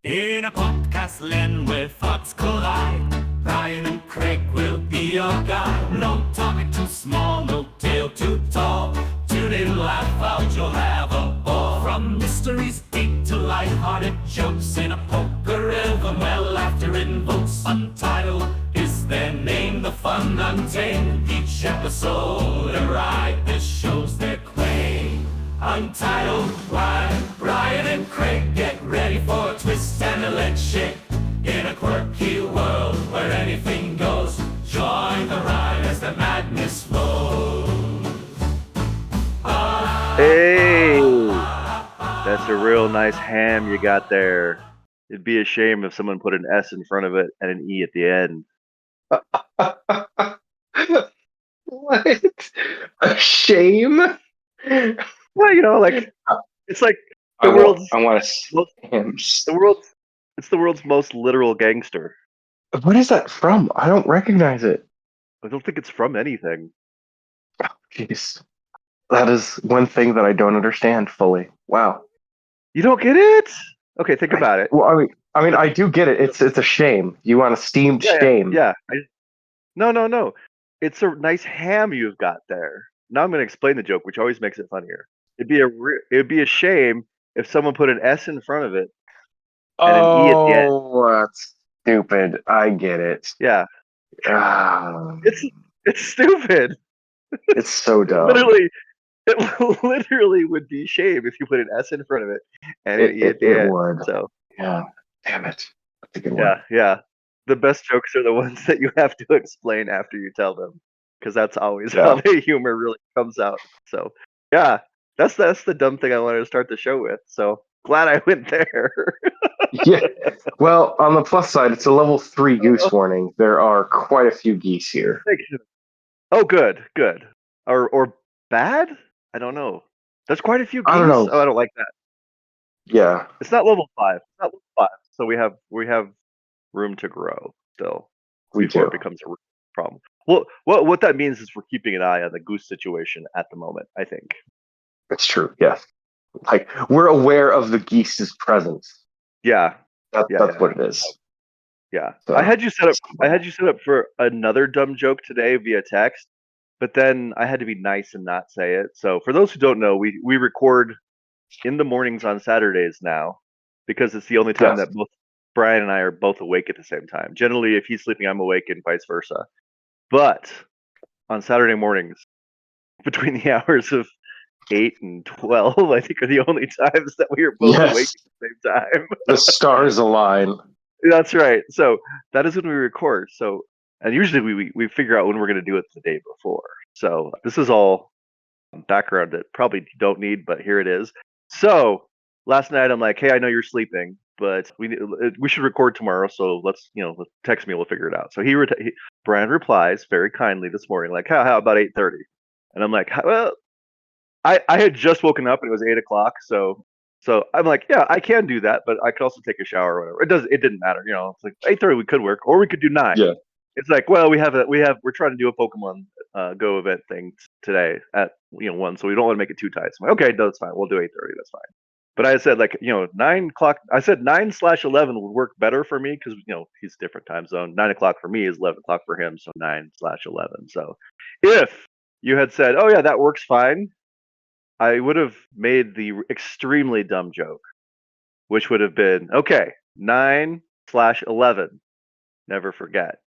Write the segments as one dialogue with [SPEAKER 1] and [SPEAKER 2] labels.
[SPEAKER 1] In a podcast land where thoughts collide, Brian and Craig will be your guide. No topic too small, no tale too tall. Tune in, laugh out, you'll have a ball. From mysteries deep to light-hearted jokes in a poker rhythm where laughter invokes. Untitled is their name, the fun untamed. Each episode a ride, this shows their claim. Untitled, Brian and Craig, get ready for a twist and a leg shake. In a quirky world where anything goes, join the ride as the madness flows.
[SPEAKER 2] Hey, that's a real nice ham you got there. It'd be a shame if someone put an S in front of it and an E at the end.
[SPEAKER 3] What? A shame?
[SPEAKER 2] Well, it's like
[SPEAKER 3] I
[SPEAKER 2] the
[SPEAKER 3] want
[SPEAKER 2] world's
[SPEAKER 3] a
[SPEAKER 2] most, it's the world's most literal gangster.
[SPEAKER 3] What is that from? I don't recognize it.
[SPEAKER 2] I don't think it's from anything.
[SPEAKER 3] Jeez. That is one thing that I don't understand fully. Wow.
[SPEAKER 2] You don't get it? Okay, think about it.
[SPEAKER 3] Well, I mean, I do get it. It's a shame. You want a steamed shame.
[SPEAKER 2] Yeah. No. It's a nice ham you've got there. Now I'm going to explain the joke, which always makes it funnier. It'd be a shame if someone put an S in front of it and an E at the end.
[SPEAKER 3] Oh, that's stupid. I get it.
[SPEAKER 2] Yeah.
[SPEAKER 3] Ah,
[SPEAKER 2] It's stupid.
[SPEAKER 3] it's so dumb.
[SPEAKER 2] It literally would be shame if you put an S in front of it and an E at the end.
[SPEAKER 3] Would.
[SPEAKER 2] So
[SPEAKER 3] Yeah. Damn it. That's a good one.
[SPEAKER 2] yeah. The best jokes are the ones that you have to explain after you tell them, because that's always how the humor really comes out. So yeah, that's the dumb thing I wanted to start the show with. So glad I went there.
[SPEAKER 3] Yeah. Well, on the plus side, it's a level 3 goose warning. There are quite a few geese here.
[SPEAKER 2] Oh, good. Or bad? I don't know. There's quite a few geese.
[SPEAKER 3] I don't know.
[SPEAKER 2] Oh, I don't like that.
[SPEAKER 3] Yeah.
[SPEAKER 2] It's not level 5. It's not level 5. So we have room to grow still before it becomes a problem. Well, what that means is we're keeping an eye on the goose situation at the moment, I think.
[SPEAKER 3] It's true. Yes. Like, we're aware of the geese's presence.
[SPEAKER 2] Yeah.
[SPEAKER 3] That's what it is.
[SPEAKER 2] Yeah. So, I had you set up for another dumb joke today via text, but then I had to be nice and not say it. So for those who don't know, we record in the mornings on Saturdays now, because it's the only time that both Brian and I are both awake at the same time. Generally, if he's sleeping, I'm awake, and vice versa. But on Saturday mornings, between the hours of 8 and 12, I think, are the only times that we are both awake at the same time.
[SPEAKER 3] The stars align.
[SPEAKER 2] That's right. So that is when we record. So, and usually we figure out when we're going to do it the day before. So this is all background that probably don't need, but here it is. So last night I'm like, hey, I know you're sleeping, but we should record tomorrow. So let's text me. We'll figure it out. So Brian replies very kindly this morning, like, how about 8:30? And I'm like, well, I had just woken up and it was 8 o'clock. So I'm like, yeah, I can do that, but I could also take a shower or whatever. It didn't matter. It's like 8:30 we could work, or we could do 9.
[SPEAKER 3] Yeah.
[SPEAKER 2] It's like, well, we're trying to do a Pokemon Go event thing today at 1, so we don't want to make it too tight. So I'm like, okay, no, that's fine. We'll do 8:30. That's fine. But I said 9 o'clock. I said 9/11 would work better for me because he's a different time zone. 9 o'clock for me is 11 o'clock for him, so 9/11. So if you had said, oh yeah, that works fine, I would have made the extremely dumb joke, which would have been, okay, 9/11. Never forget.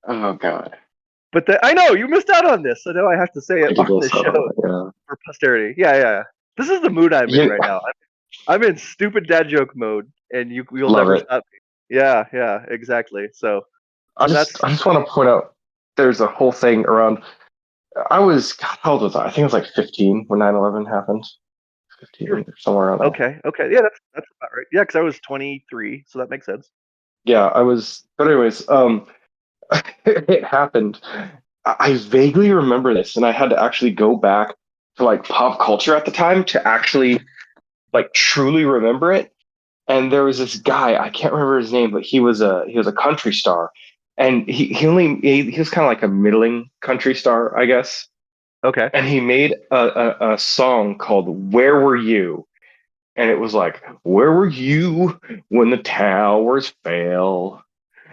[SPEAKER 3] Oh God!
[SPEAKER 2] But I know you missed out on this, so now I have to say it on the show for posterity. Yeah. This is the mood I'm in right now. I'm in stupid dad joke mode, and you'll never stop me. Yeah, exactly. So
[SPEAKER 3] I just want to point out there's a whole thing around. How old was I? I think I was like 15 when 9/11 happened. 15, somewhere around there.
[SPEAKER 2] Okay. Yeah, that's about right. Yeah, because I was 23, so that makes sense.
[SPEAKER 3] Yeah, I was. But anyways, it happened. I vaguely remember this, and I had to actually go back to like pop culture at the time to actually like truly remember it. And there was this guy, I can't remember his name, but he was a country star, and he was kind of like a middling country star, I guess.
[SPEAKER 2] Okay.
[SPEAKER 3] And he made a song called "Where Were You," and it was like, "Where were you when the towers fell?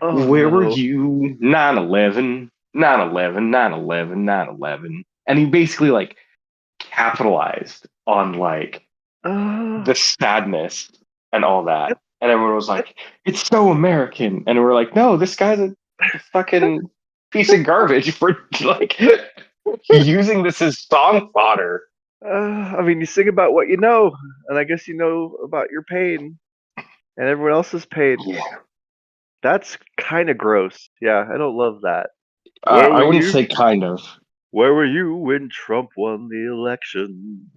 [SPEAKER 2] Oh
[SPEAKER 3] Where were
[SPEAKER 2] no.
[SPEAKER 3] you 9/11, 9/11, 9/11, 9/11?" And he basically like capitalized on like
[SPEAKER 2] Uh,
[SPEAKER 3] the sadness and all that. And everyone was like, "It's so American." And we're like, "No, this guy's a fucking piece of garbage for like using this as song fodder."
[SPEAKER 2] I mean, you sing about what you know, and I guess you know about your pain and everyone else's pain.
[SPEAKER 3] Yeah.
[SPEAKER 2] That's kind of gross. Yeah, I don't love that. Where
[SPEAKER 3] I
[SPEAKER 2] were
[SPEAKER 3] wouldn't
[SPEAKER 2] you?
[SPEAKER 3] say kind of.
[SPEAKER 2] Where were you when Trump won the election?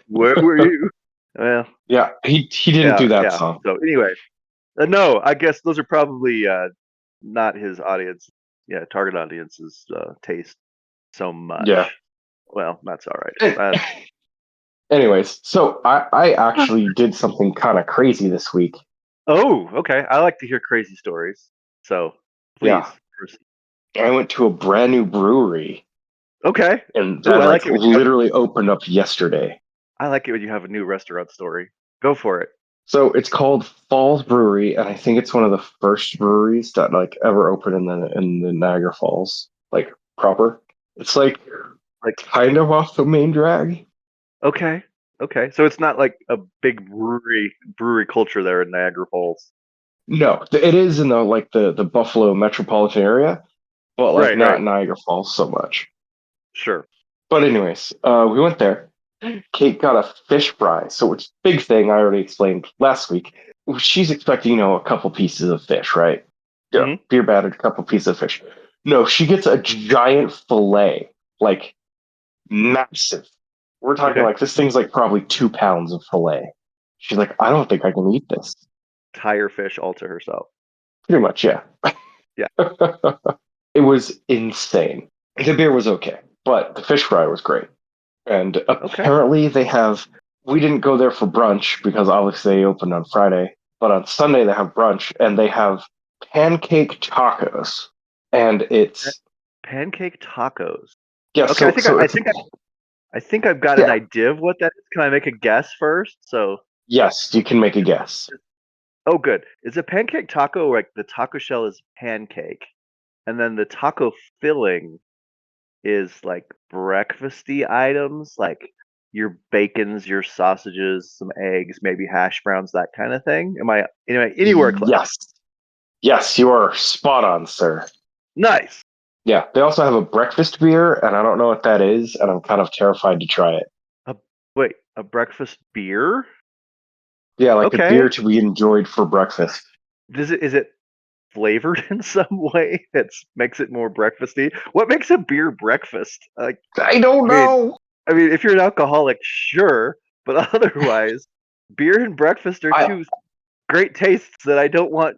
[SPEAKER 2] Where were you? Well,
[SPEAKER 3] Yeah, he didn't
[SPEAKER 2] yeah,
[SPEAKER 3] do that
[SPEAKER 2] yeah.
[SPEAKER 3] song.
[SPEAKER 2] So anyway, no, I guess those are probably not his audience. Yeah, target audience's taste so
[SPEAKER 3] Yeah.
[SPEAKER 2] much. Well, that's all right.
[SPEAKER 3] An- Anyways, so I actually did something kind of crazy this week.
[SPEAKER 2] Oh, okay. I like to hear crazy stories. So please
[SPEAKER 3] Yeah,
[SPEAKER 2] proceed.
[SPEAKER 3] I went to a brand new brewery,
[SPEAKER 2] Okay.
[SPEAKER 3] and
[SPEAKER 2] Ooh,
[SPEAKER 3] that like literally opened up yesterday.
[SPEAKER 2] I like it when you have a new restaurant story. Go for it.
[SPEAKER 3] So it's called Falls Brewery, and I think it's one of the first breweries that like ever opened in the Niagara Falls, like proper. It's like kind of off the main drag.
[SPEAKER 2] Okay. Okay. So it's not like a big brewery culture there in Niagara Falls.
[SPEAKER 3] No, it is in the Buffalo metropolitan area, but like
[SPEAKER 2] Right, right.
[SPEAKER 3] not Niagara Falls so much.
[SPEAKER 2] Sure.
[SPEAKER 3] But anyways, we went there. Kate got a fish fry, so it's big thing I already explained last week. She's expecting, a couple pieces of fish, right? Yeah,
[SPEAKER 2] Hmm.
[SPEAKER 3] beer battered, couple pieces of fish. No, she gets a giant fillet, like massive. We're talking
[SPEAKER 2] Okay.
[SPEAKER 3] like this thing's like probably 2 pounds of fillet. She's like, I don't think I can eat this.
[SPEAKER 2] Tire fish all to herself.
[SPEAKER 3] Pretty much, yeah.
[SPEAKER 2] Yeah.
[SPEAKER 3] It was insane. The beer was okay, but the fish fry was great. And
[SPEAKER 2] Okay.
[SPEAKER 3] apparently we didn't go there for brunch because obviously they opened on Friday, but on Sunday they have brunch and they have pancake tacos. And
[SPEAKER 2] Pa-
[SPEAKER 3] it's,
[SPEAKER 2] Pancake tacos.
[SPEAKER 3] yeah,
[SPEAKER 2] Okay. I
[SPEAKER 3] so,
[SPEAKER 2] think
[SPEAKER 3] so it's,
[SPEAKER 2] I think I've got an
[SPEAKER 3] yeah,
[SPEAKER 2] idea of what that is. Can I make a guess first? So,
[SPEAKER 3] yes, you can make a guess.
[SPEAKER 2] oh, good. Is a pancake taco like the taco shell is pancake, and then the taco filling is like breakfasty items, like your bacons, your sausages, some eggs, maybe hash browns, that kind of thing. Am I anywhere close?
[SPEAKER 3] Yes. Yes, you are spot on, sir.
[SPEAKER 2] Nice.
[SPEAKER 3] Yeah, they also have a breakfast beer, and I don't know what that is, and I'm kind of terrified to try it.
[SPEAKER 2] A, wait, a breakfast beer?
[SPEAKER 3] Yeah, like a
[SPEAKER 2] Okay.
[SPEAKER 3] beer to be enjoyed for breakfast.
[SPEAKER 2] Is it flavored in some way that makes it more breakfasty? What makes a beer breakfast? Like,
[SPEAKER 3] I don't
[SPEAKER 2] I mean,
[SPEAKER 3] know.
[SPEAKER 2] if you're an alcoholic, sure, but otherwise, beer and breakfast are
[SPEAKER 3] I
[SPEAKER 2] two great tastes that I don't want.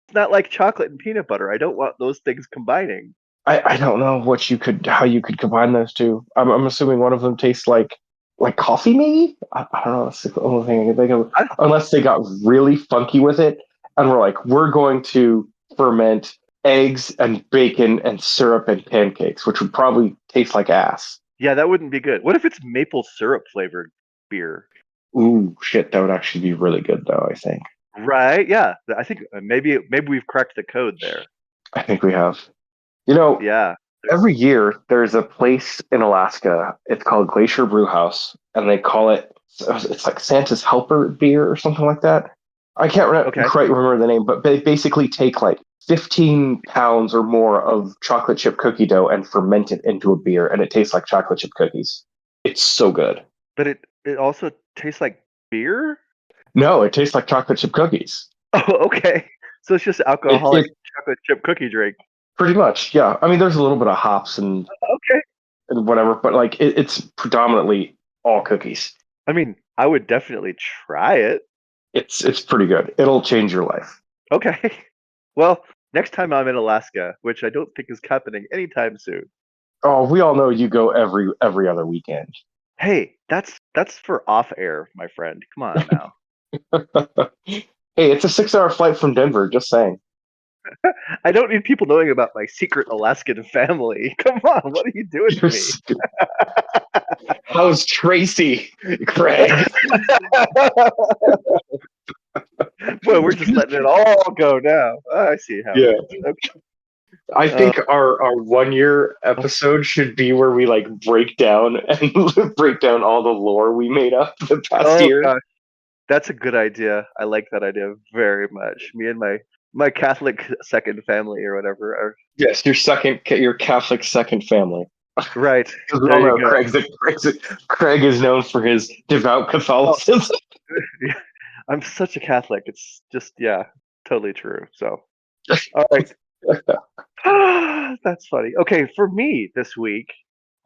[SPEAKER 2] It's not like chocolate and peanut butter. I don't want those things combining.
[SPEAKER 3] I don't know how you could combine those two. I'm assuming one of them tastes like coffee, maybe. I don't know. That's the only thing I can think of.
[SPEAKER 2] I,
[SPEAKER 3] Unless they got really funky with it, and we're like, we're going to ferment eggs and bacon and syrup and pancakes, which would probably taste like ass.
[SPEAKER 2] yeah, that wouldn't be good. What if it's maple syrup flavored beer?
[SPEAKER 3] Ooh, shit, that would actually be really good, though. I think.
[SPEAKER 2] Right? Yeah, I think maybe we've cracked the code there.
[SPEAKER 3] I think we have. You know,
[SPEAKER 2] Yeah.
[SPEAKER 3] every year there's a place in Alaska. It's called Glacier Brew House, and they call it's like Santa's Helper beer or something like that. I can't
[SPEAKER 2] Okay.
[SPEAKER 3] quite remember the name, but they basically take like 15 pounds or more of chocolate chip cookie dough and ferment it into a beer, and it tastes like chocolate chip cookies. It's so good.
[SPEAKER 2] But it also tastes like beer.
[SPEAKER 3] No, it tastes like chocolate chip cookies.
[SPEAKER 2] Oh, okay. So it's just alcoholic
[SPEAKER 3] It
[SPEAKER 2] chocolate chip cookie drink.
[SPEAKER 3] pretty much, yeah. I mean, there's a little bit of hops
[SPEAKER 2] Okay.
[SPEAKER 3] and whatever, but like it's predominantly all cookies.
[SPEAKER 2] I mean, I would definitely try it.
[SPEAKER 3] It's pretty good. It'll change your life.
[SPEAKER 2] Okay. Well, next time I'm in Alaska, which I don't think is happening anytime soon.
[SPEAKER 3] Oh, we all know you go every other weekend.
[SPEAKER 2] Hey, that's for off air, my friend. Come on now.
[SPEAKER 3] Hey, it's a 6 hour flight from Denver, just saying.
[SPEAKER 2] I don't need people knowing about my secret Alaskan family. Come on, what are you doing to
[SPEAKER 3] You're
[SPEAKER 2] me?
[SPEAKER 3] How's Tracy, Craig?
[SPEAKER 2] Boy, we're just letting it all go now. I see how
[SPEAKER 3] Yeah.
[SPEAKER 2] it is. Okay.
[SPEAKER 3] I think our 1 year episode should be where we like break down and break down all the lore we made up the past
[SPEAKER 2] Oh
[SPEAKER 3] year.
[SPEAKER 2] gosh, that's a good idea. I like that idea very much. Me and my Catholic second family or whatever are
[SPEAKER 3] Yes, your Catholic second family.
[SPEAKER 2] right.
[SPEAKER 3] Because we all
[SPEAKER 2] There you
[SPEAKER 3] know
[SPEAKER 2] go.
[SPEAKER 3] Craig is known for his devout
[SPEAKER 2] Oh,
[SPEAKER 3] Catholicism.
[SPEAKER 2] I'm such a Catholic. It's just totally true. So, all right. That's funny. Okay, for me this week,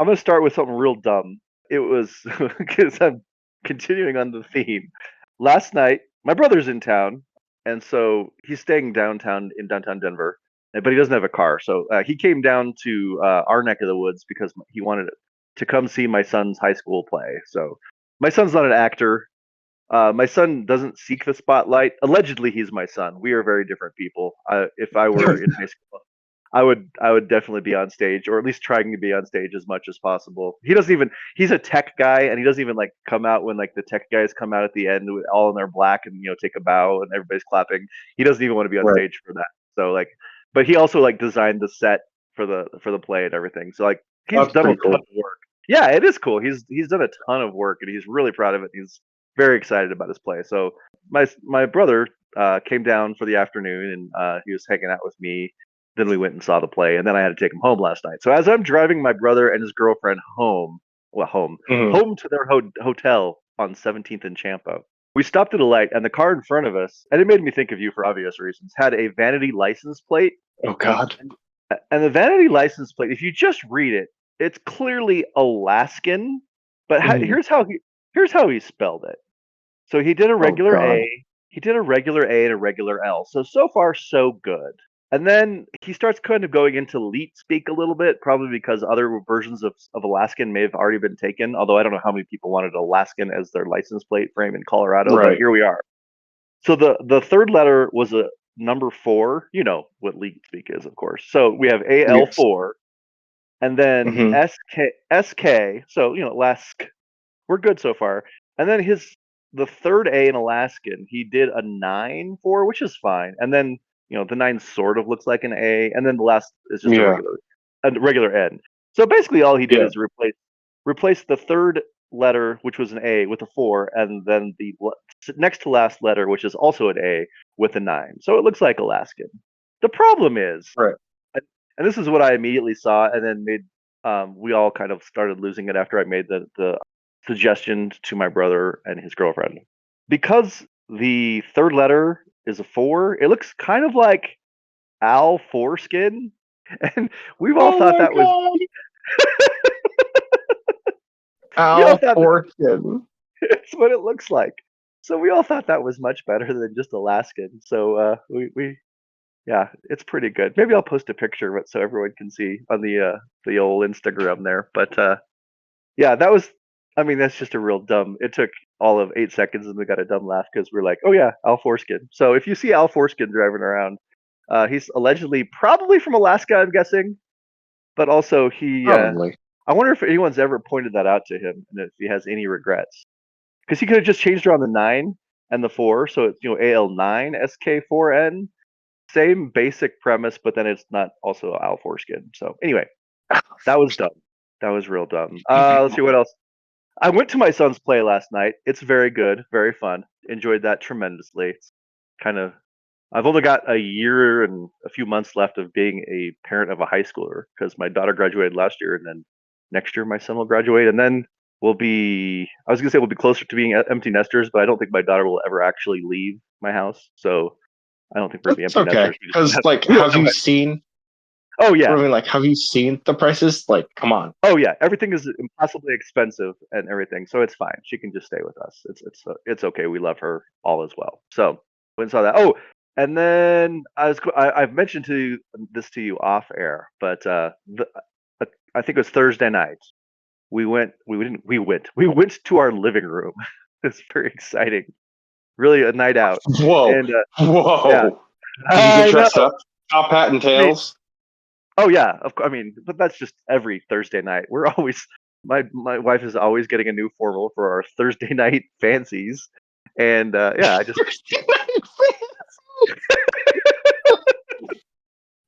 [SPEAKER 2] I'm gonna start with something real dumb. It was because I'm continuing on the theme. Last night, my brother's in town, and so he's staying downtown in downtown Denver, but he doesn't have a car. So he came down to our neck of the woods because he wanted to come see my son's high school play. So my son's not an actor. My son doesn't seek the spotlight. Allegedly, he's my son. We are very different people. If I were in high school, I would definitely be on stage, or at least trying to be on stage as much as possible. He doesn't even he's a tech guy, and he doesn't even like come out when like the tech guys come out at the end with all in their black and take a bow and everybody's clapping. He doesn't even want to be on
[SPEAKER 3] Right.
[SPEAKER 2] stage for that. So like, but he also like designed the set for the play and everything. So like he's
[SPEAKER 3] That's
[SPEAKER 2] done a
[SPEAKER 3] pretty
[SPEAKER 2] ton
[SPEAKER 3] cool.
[SPEAKER 2] of work. Yeah, it is cool. He's done a ton of work and he's really proud of it. He's very excited about his play. So my brother came down for the afternoon and he was hanging out with me. Then we went and saw the play, and then I had to take him home last night. So as I'm driving my brother and his girlfriend home, well,
[SPEAKER 3] Mhm.
[SPEAKER 2] home to their hotel on 17th and Champo, we stopped at a light, and the car in front of us, and it made me think of you for obvious reasons, had a vanity license plate.
[SPEAKER 3] Oh God.
[SPEAKER 2] And the vanity license plate, if you just read it, it's clearly Alaskan, but
[SPEAKER 3] Mhm.
[SPEAKER 2] here's how he spelled it. So he did a
[SPEAKER 3] Oh
[SPEAKER 2] regular
[SPEAKER 3] God.
[SPEAKER 2] A, he did a regular A and a regular L. So far so good. And then he starts kind of going into leet speak a little bit, probably because other versions of Alaskan may have already been taken. Although I don't know how many people wanted Alaskan as their license plate frame in Colorado, but
[SPEAKER 3] Right.
[SPEAKER 2] here we are. So the third letter was a number 4. You know what leet speak is, of course. So we have
[SPEAKER 3] Yes.
[SPEAKER 2] AL4, and then
[SPEAKER 3] Hmm.
[SPEAKER 2] SK. So Lask. We're good so far. And then the third A in Alaskan, he did a 9 for, which is fine. And then the 9 sort of looks like an A, and then the last is just
[SPEAKER 3] Yeah.
[SPEAKER 2] a regular N. So basically, all he did
[SPEAKER 3] Yeah.
[SPEAKER 2] is replace the third letter, which was an A, with a 4, and then the next to last letter, which is also an A, with a 9. So it looks like Alaskan. The problem is,
[SPEAKER 3] Right.
[SPEAKER 2] and this is what I immediately saw, and then made. We all kind of started losing it after I made the suggestion to my brother and his girlfriend. Because the third letter is a 4, it looks kind of like Al Foreskin, and we've all
[SPEAKER 3] Oh
[SPEAKER 2] thought
[SPEAKER 3] my
[SPEAKER 2] that was
[SPEAKER 3] God.
[SPEAKER 2] we all
[SPEAKER 3] Al
[SPEAKER 2] thought that
[SPEAKER 3] Forkin.
[SPEAKER 2] it's what it looks like. So we all thought that was much better than just Alaskan. So we yeah, it's pretty good. Maybe I'll post a picture of it so everyone can see on the old Instagram there. But yeah, that was. I mean, that's just a real dumb. It took all of 8 seconds, and we got a dumb laugh because we're like, "Oh yeah, Al Foreskin." So if you see Al Foreskin driving around, he's allegedly probably from Alaska, I'm guessing. But also he,
[SPEAKER 3] Probably.
[SPEAKER 2] I wonder if anyone's ever pointed that out to him, and if he has any regrets, because he could have just changed around the 9 and the 4, so it's AL9 SK4N, same basic premise, but then it's not also Al Foreskin. So anyway, that was dumb. That was real dumb. Let's see what else. I went to my son's play last night. It's very good, very fun. Enjoyed that tremendously. It's kind of I've only got a year and a few months left of being a parent of a high schooler because my daughter graduated last year, and then next year my son will graduate, and then I was gonna say we'll be closer to being empty nesters, but I don't think my daughter will ever actually leave my house. So I don't think we're gonna be
[SPEAKER 3] That's
[SPEAKER 2] empty
[SPEAKER 3] okay.
[SPEAKER 2] nesters.
[SPEAKER 3] Because like,
[SPEAKER 2] We don't
[SPEAKER 3] have
[SPEAKER 2] know
[SPEAKER 3] you
[SPEAKER 2] it.
[SPEAKER 3] seen?
[SPEAKER 2] Oh
[SPEAKER 3] I
[SPEAKER 2] yeah,
[SPEAKER 3] mean, like, have you seen the prices? Like, come on.
[SPEAKER 2] oh yeah, everything is impossibly expensive and everything, so it's fine. She can just stay with us. It's okay. We love her all as well. So we saw that. Oh, and then I've mentioned this to you off air, but I think it was Thursday night. We went to our living room. It's very exciting. Really a night out,
[SPEAKER 3] Whoa.
[SPEAKER 2] and yeah,
[SPEAKER 3] Whoa. Did you get
[SPEAKER 2] I know.
[SPEAKER 3] dressed up? Top hat and
[SPEAKER 2] I mean,
[SPEAKER 3] tails?
[SPEAKER 2] oh yeah, of course. I mean, but that's just every Thursday night. We're always my wife is always getting a new formal for our Thursday night fancies, and yeah, I just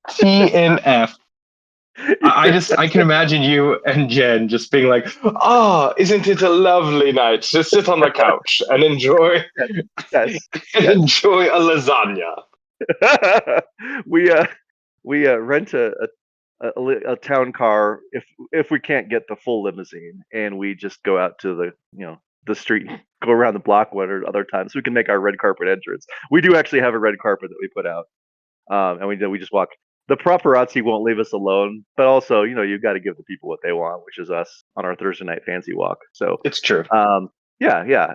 [SPEAKER 3] TNF. I can imagine you and Jen just being like, "Ah, isn't it a lovely night to sit on the couch and enjoy
[SPEAKER 2] yes,
[SPEAKER 3] and
[SPEAKER 2] yes.
[SPEAKER 3] enjoy a lasagna?"
[SPEAKER 2] we rent a town car if we can't get the full limousine, and we just go out to the street, go around the block one or other times, so we can make our red carpet entrance. We do actually have a red carpet that we put out, and we just walk. The paparazzi won't leave us alone, but also you've got to give the people what they want, which is us on our Thursday night fancy walk. So
[SPEAKER 3] It's true.
[SPEAKER 2] yeah.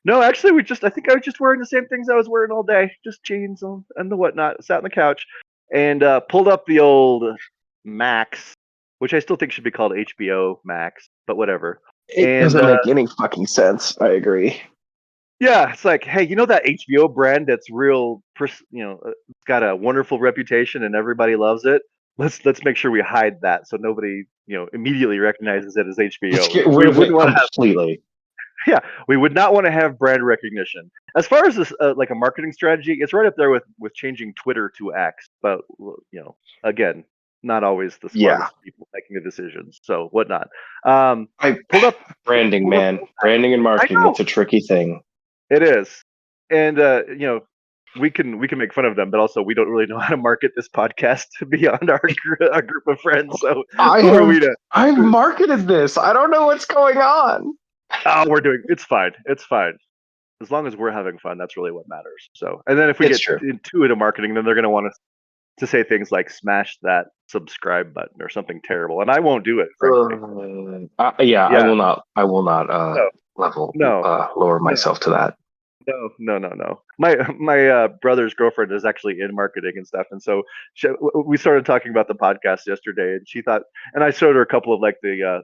[SPEAKER 2] No, actually, I think I was just wearing the same things I was wearing all day, just jeans and the whatnot. Sat on the couch and pulled up the old Max, which I still think should be called HBO Max, but whatever.
[SPEAKER 3] It
[SPEAKER 2] And
[SPEAKER 3] doesn't make any fucking sense. I agree.
[SPEAKER 2] yeah, it's like, hey, that HBO brand that's real, it's got a wonderful reputation and everybody loves it. Let's make sure we hide that so nobody immediately recognizes it as
[SPEAKER 3] Let's
[SPEAKER 2] HBO.
[SPEAKER 3] get
[SPEAKER 2] We
[SPEAKER 3] rid of it
[SPEAKER 2] wouldn't want to have
[SPEAKER 3] completely.
[SPEAKER 2] yeah, we would not want to have brand recognition. As far as this, like a marketing strategy, it's right up there with changing Twitter to X. But again, not always the
[SPEAKER 3] Yeah,
[SPEAKER 2] smartest people making the decisions. So whatnot. Um,
[SPEAKER 3] I
[SPEAKER 2] pulled up,
[SPEAKER 3] branding,
[SPEAKER 2] pulled up.
[SPEAKER 3] man, branding and
[SPEAKER 2] I
[SPEAKER 3] marketing.
[SPEAKER 2] know
[SPEAKER 3] It's a tricky thing.
[SPEAKER 2] it is, and we can make fun of them, but also we don't really know how to market this podcast beyond our group of friends. So who are we to?
[SPEAKER 3] I've marketed this. I don't know what's going on.
[SPEAKER 2] Oh, it's fine. It's fine. As long as we're having fun, that's really what matters. So, and then if we
[SPEAKER 3] It's
[SPEAKER 2] get
[SPEAKER 3] true.
[SPEAKER 2] into it in marketing, then they're going to want us to say things like "smash that subscribe button" or something terrible, and I won't do it, frankly.
[SPEAKER 3] Yeah, I
[SPEAKER 2] Yeah,
[SPEAKER 3] will not. I will not
[SPEAKER 2] no, no,
[SPEAKER 3] lower
[SPEAKER 2] no,
[SPEAKER 3] myself to that.
[SPEAKER 2] no. My brother's girlfriend is actually in marketing and stuff, and so we started talking about the podcast yesterday, and she thought, and I showed her a couple of like the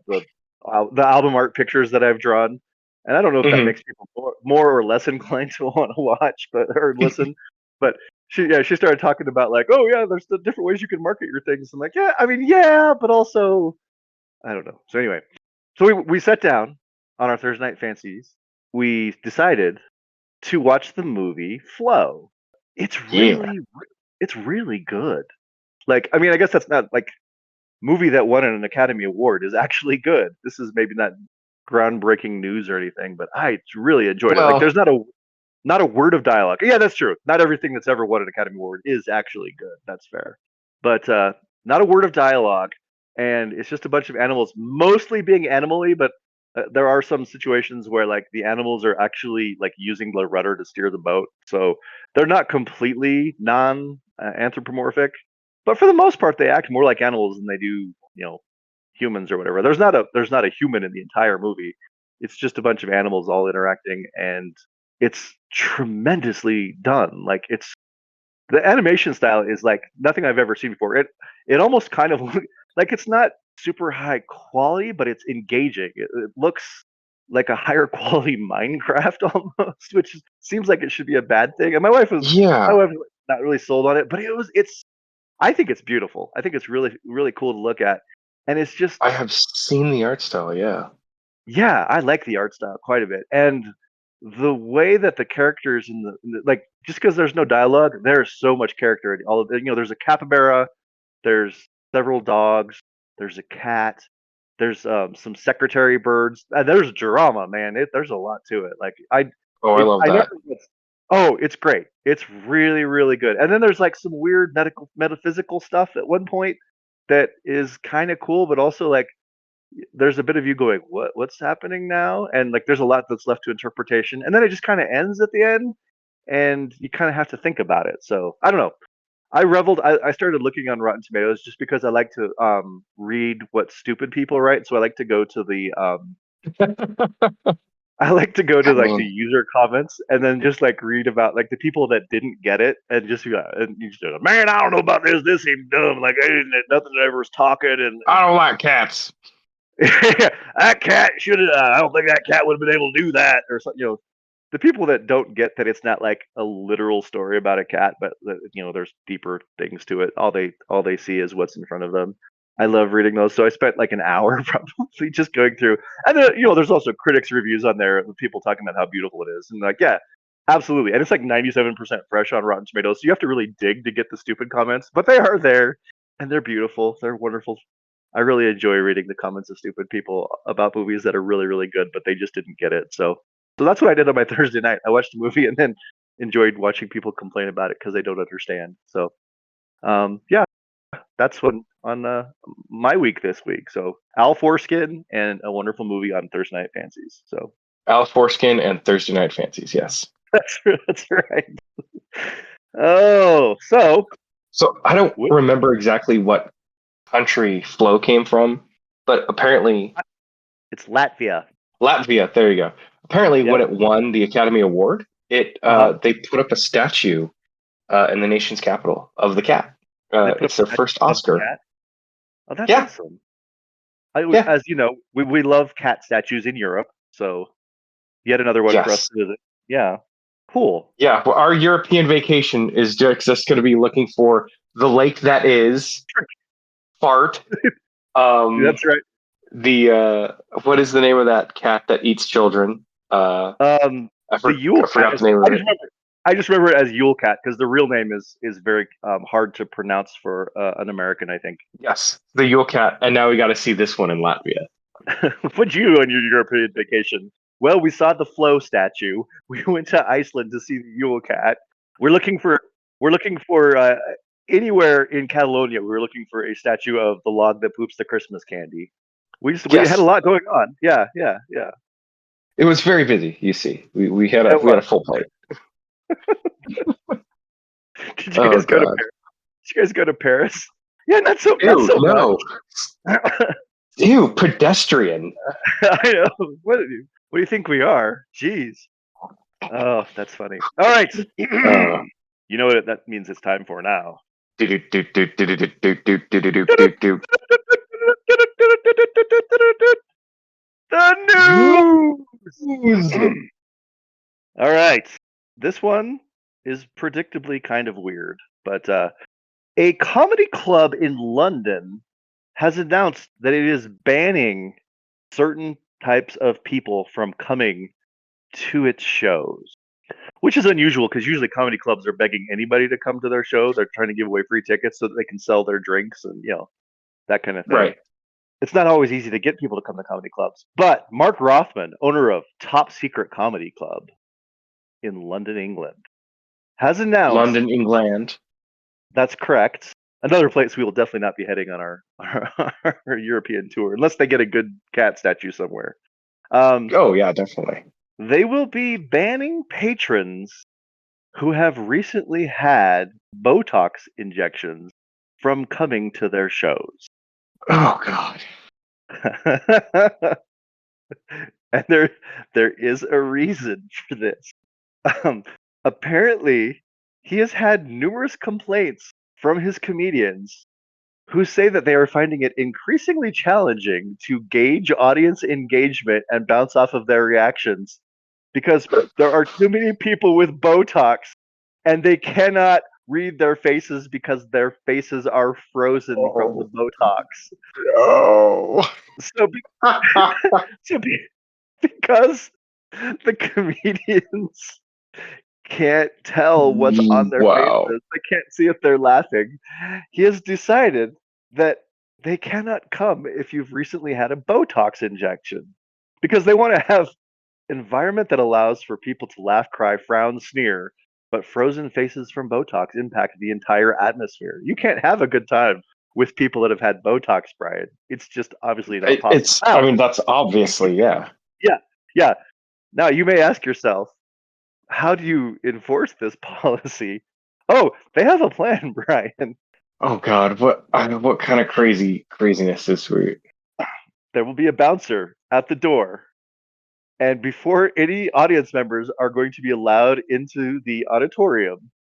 [SPEAKER 2] album art pictures that I've drawn, and I don't know if that
[SPEAKER 3] Mhm.
[SPEAKER 2] makes people more or less inclined to want to watch, or listen, but she started talking about like, oh yeah, there's the different ways you can market your things. I'm like, yeah, I mean, yeah, but also I don't know. So anyway, so we sat down on our Thursday night fancies. We decided to watch the movie Flow. It's
[SPEAKER 3] Yeah.
[SPEAKER 2] it's really good. Like, I mean, I guess that's not like movie that won an Academy Award is actually good. This is maybe not groundbreaking news or anything, but I really enjoyed it. Like,
[SPEAKER 3] Well,
[SPEAKER 2] there's not a word of dialogue. Yeah, that's true. Not everything that's ever won an Academy Award is actually good. That's fair. But not a word of dialogue, and it's just a bunch of animals, mostly being animally, but there are some situations where like the animals are actually like using the rudder to steer the boat, so they're not completely non-anthropomorphic, but for the most part, they act more like animals than they do, humans or whatever. There's not a human in the entire movie. It's just a bunch of animals all interacting, and it's tremendously done. Like the animation style is like nothing I've ever seen before. It almost kind of like it's not super high quality, but it's engaging. It looks like a higher quality Minecraft almost, which seems like it should be a bad thing. And my
[SPEAKER 3] yeah,
[SPEAKER 2] wife was not really sold on it, but it's I think it's beautiful. I think it's really really cool to look at, and it's just
[SPEAKER 3] I have seen the art style. Yeah.
[SPEAKER 2] yeah, I like the art style quite a bit, and the way that the characters like just because there's no dialogue, there's so much character in all of it. There's a capybara, there's several dogs, there's a cat, there's some secretary birds, and there's drama, man. There's a lot to it. Like
[SPEAKER 3] Oh, I love
[SPEAKER 2] I never
[SPEAKER 3] that.
[SPEAKER 2] oh, it's great. It's really really good. And then there's like some weird metaphysical stuff at one point that is kind of cool, but also like there's a bit of you going, what's happening now? And like there's a lot that's left to interpretation. And then it just kind of ends at the end and you kind of have to think about it. So I don't know. I started looking on Rotten Tomatoes just because I like to read what stupid people write. So I like to go to the I like to go to
[SPEAKER 3] I
[SPEAKER 2] like the
[SPEAKER 3] mean,
[SPEAKER 2] user comments and then just like read about like the people that didn't get it and just and you just go, man, I don't know about this. This seems dumb. Like nothing ever was talking
[SPEAKER 3] I don't like cats.
[SPEAKER 2] that cat should have. I don't think that cat would have been able to do that, or something. The people that don't get that it's not like a literal story about a cat, but that there's deeper things to it. All they see is what's in front of them. I love reading those. So I spent like an hour probably just going through, and then, there's also critics reviews on there of people talking about how beautiful it is, and like, yeah, absolutely. And it's like 97% fresh on Rotten Tomatoes, so you have to really dig to get the stupid comments, but they are there, and they're beautiful. They're wonderful. I really enjoy reading the comments of stupid people about movies that are really, really good, but they just didn't get it. So that's what I did on my Thursday night. I watched a movie and then enjoyed watching people complain about it because they don't understand. So, yeah, that's what on my week this week. So Al Foreskin and a wonderful movie on Thursday Night Fancies. So
[SPEAKER 3] Al Foreskin and Thursday Night Fancies. Yes.
[SPEAKER 2] that's right. Oh, so
[SPEAKER 3] So I don't remember exactly what country Flow came from, but apparently
[SPEAKER 2] it's Latvia.
[SPEAKER 3] Latvia. There you go. Apparently,
[SPEAKER 2] Yep.
[SPEAKER 3] when it won the Academy Award, they put up a statue in the nation's capital of the cat. It's their first Oscar.
[SPEAKER 2] Oh, that's awesome. As you know, we love cat statues in Europe, so yet another one for us to visit. Yeah, cool.
[SPEAKER 3] Yeah, well, our European vacation is just going to be looking for the lake that is fart.
[SPEAKER 2] That's right.
[SPEAKER 3] The what is the name of that cat that eats children?
[SPEAKER 2] The Yule
[SPEAKER 3] I forgot
[SPEAKER 2] cat.
[SPEAKER 3] the name of it.
[SPEAKER 2] I just remember it as Yule cat because the real name is very hard to pronounce for an American, I think.
[SPEAKER 3] Yes, the Yule cat, and now we got to see this one in Latvia.
[SPEAKER 2] What'd you do on your European vacation? Well, we saw the Flo statue. We went to Iceland to see the Yule cat. We're looking for anywhere in Catalonia. We were looking for a statue of the log that poops the Christmas candy. We had a lot going on. Yeah.
[SPEAKER 3] It was very busy. You see, we had a full plate.
[SPEAKER 2] Did you guys go to Paris? Did you guys go to Paris? Yeah, not so
[SPEAKER 3] no.
[SPEAKER 2] much.
[SPEAKER 3] Ew, pedestrian.
[SPEAKER 2] I know. What do you think we are? Jeez. Oh, that's funny. All right. You know what that means it's time for now. The news! All right. This one is predictably kind of weird, but a comedy club in London has announced that it is banning certain types of people from coming to its shows, which is unusual because usually comedy clubs are begging anybody to come to their show. They're trying to give away free tickets so that they can sell their drinks and that kind of thing.
[SPEAKER 3] Right.
[SPEAKER 2] It's not always easy to get people to come to comedy clubs. But Mark Rothman, owner of Top Secret Comedy Club in London, England, has announced
[SPEAKER 3] London, England.
[SPEAKER 2] That's correct. Another place we will definitely not be heading on our European tour unless they get a good cat statue somewhere.
[SPEAKER 3] Oh yeah, definitely.
[SPEAKER 2] They will be banning patrons who have recently had Botox injections from coming to their shows.
[SPEAKER 3] Oh God.
[SPEAKER 2] And there is a reason for this. Apparently, he has had numerous complaints from his comedians who say that they are finding it increasingly challenging to gauge audience engagement and bounce off of their reactions because there are too many people with Botox and they cannot read their faces because their faces are frozen from the Botox.
[SPEAKER 3] Oh.
[SPEAKER 2] Because the comedians can't tell what's on their faces. They can't see if they're laughing. He has decided that they cannot come if you've recently had a Botox injection because they want to have an environment that allows for people to laugh, cry, frown, sneer, but frozen faces from Botox impact the entire atmosphere. You can't have a good time with people that have had Botox, Brian. It's just obviously not possible.
[SPEAKER 3] I mean, that's obviously, yeah.
[SPEAKER 2] Yeah. Now you may ask yourself, how do you enforce this policy? Oh, they have a plan, Brian.
[SPEAKER 3] Oh God, what kind of craziness is weird?
[SPEAKER 2] There will be a bouncer at the door, and before any audience members are going to be allowed into the auditorium,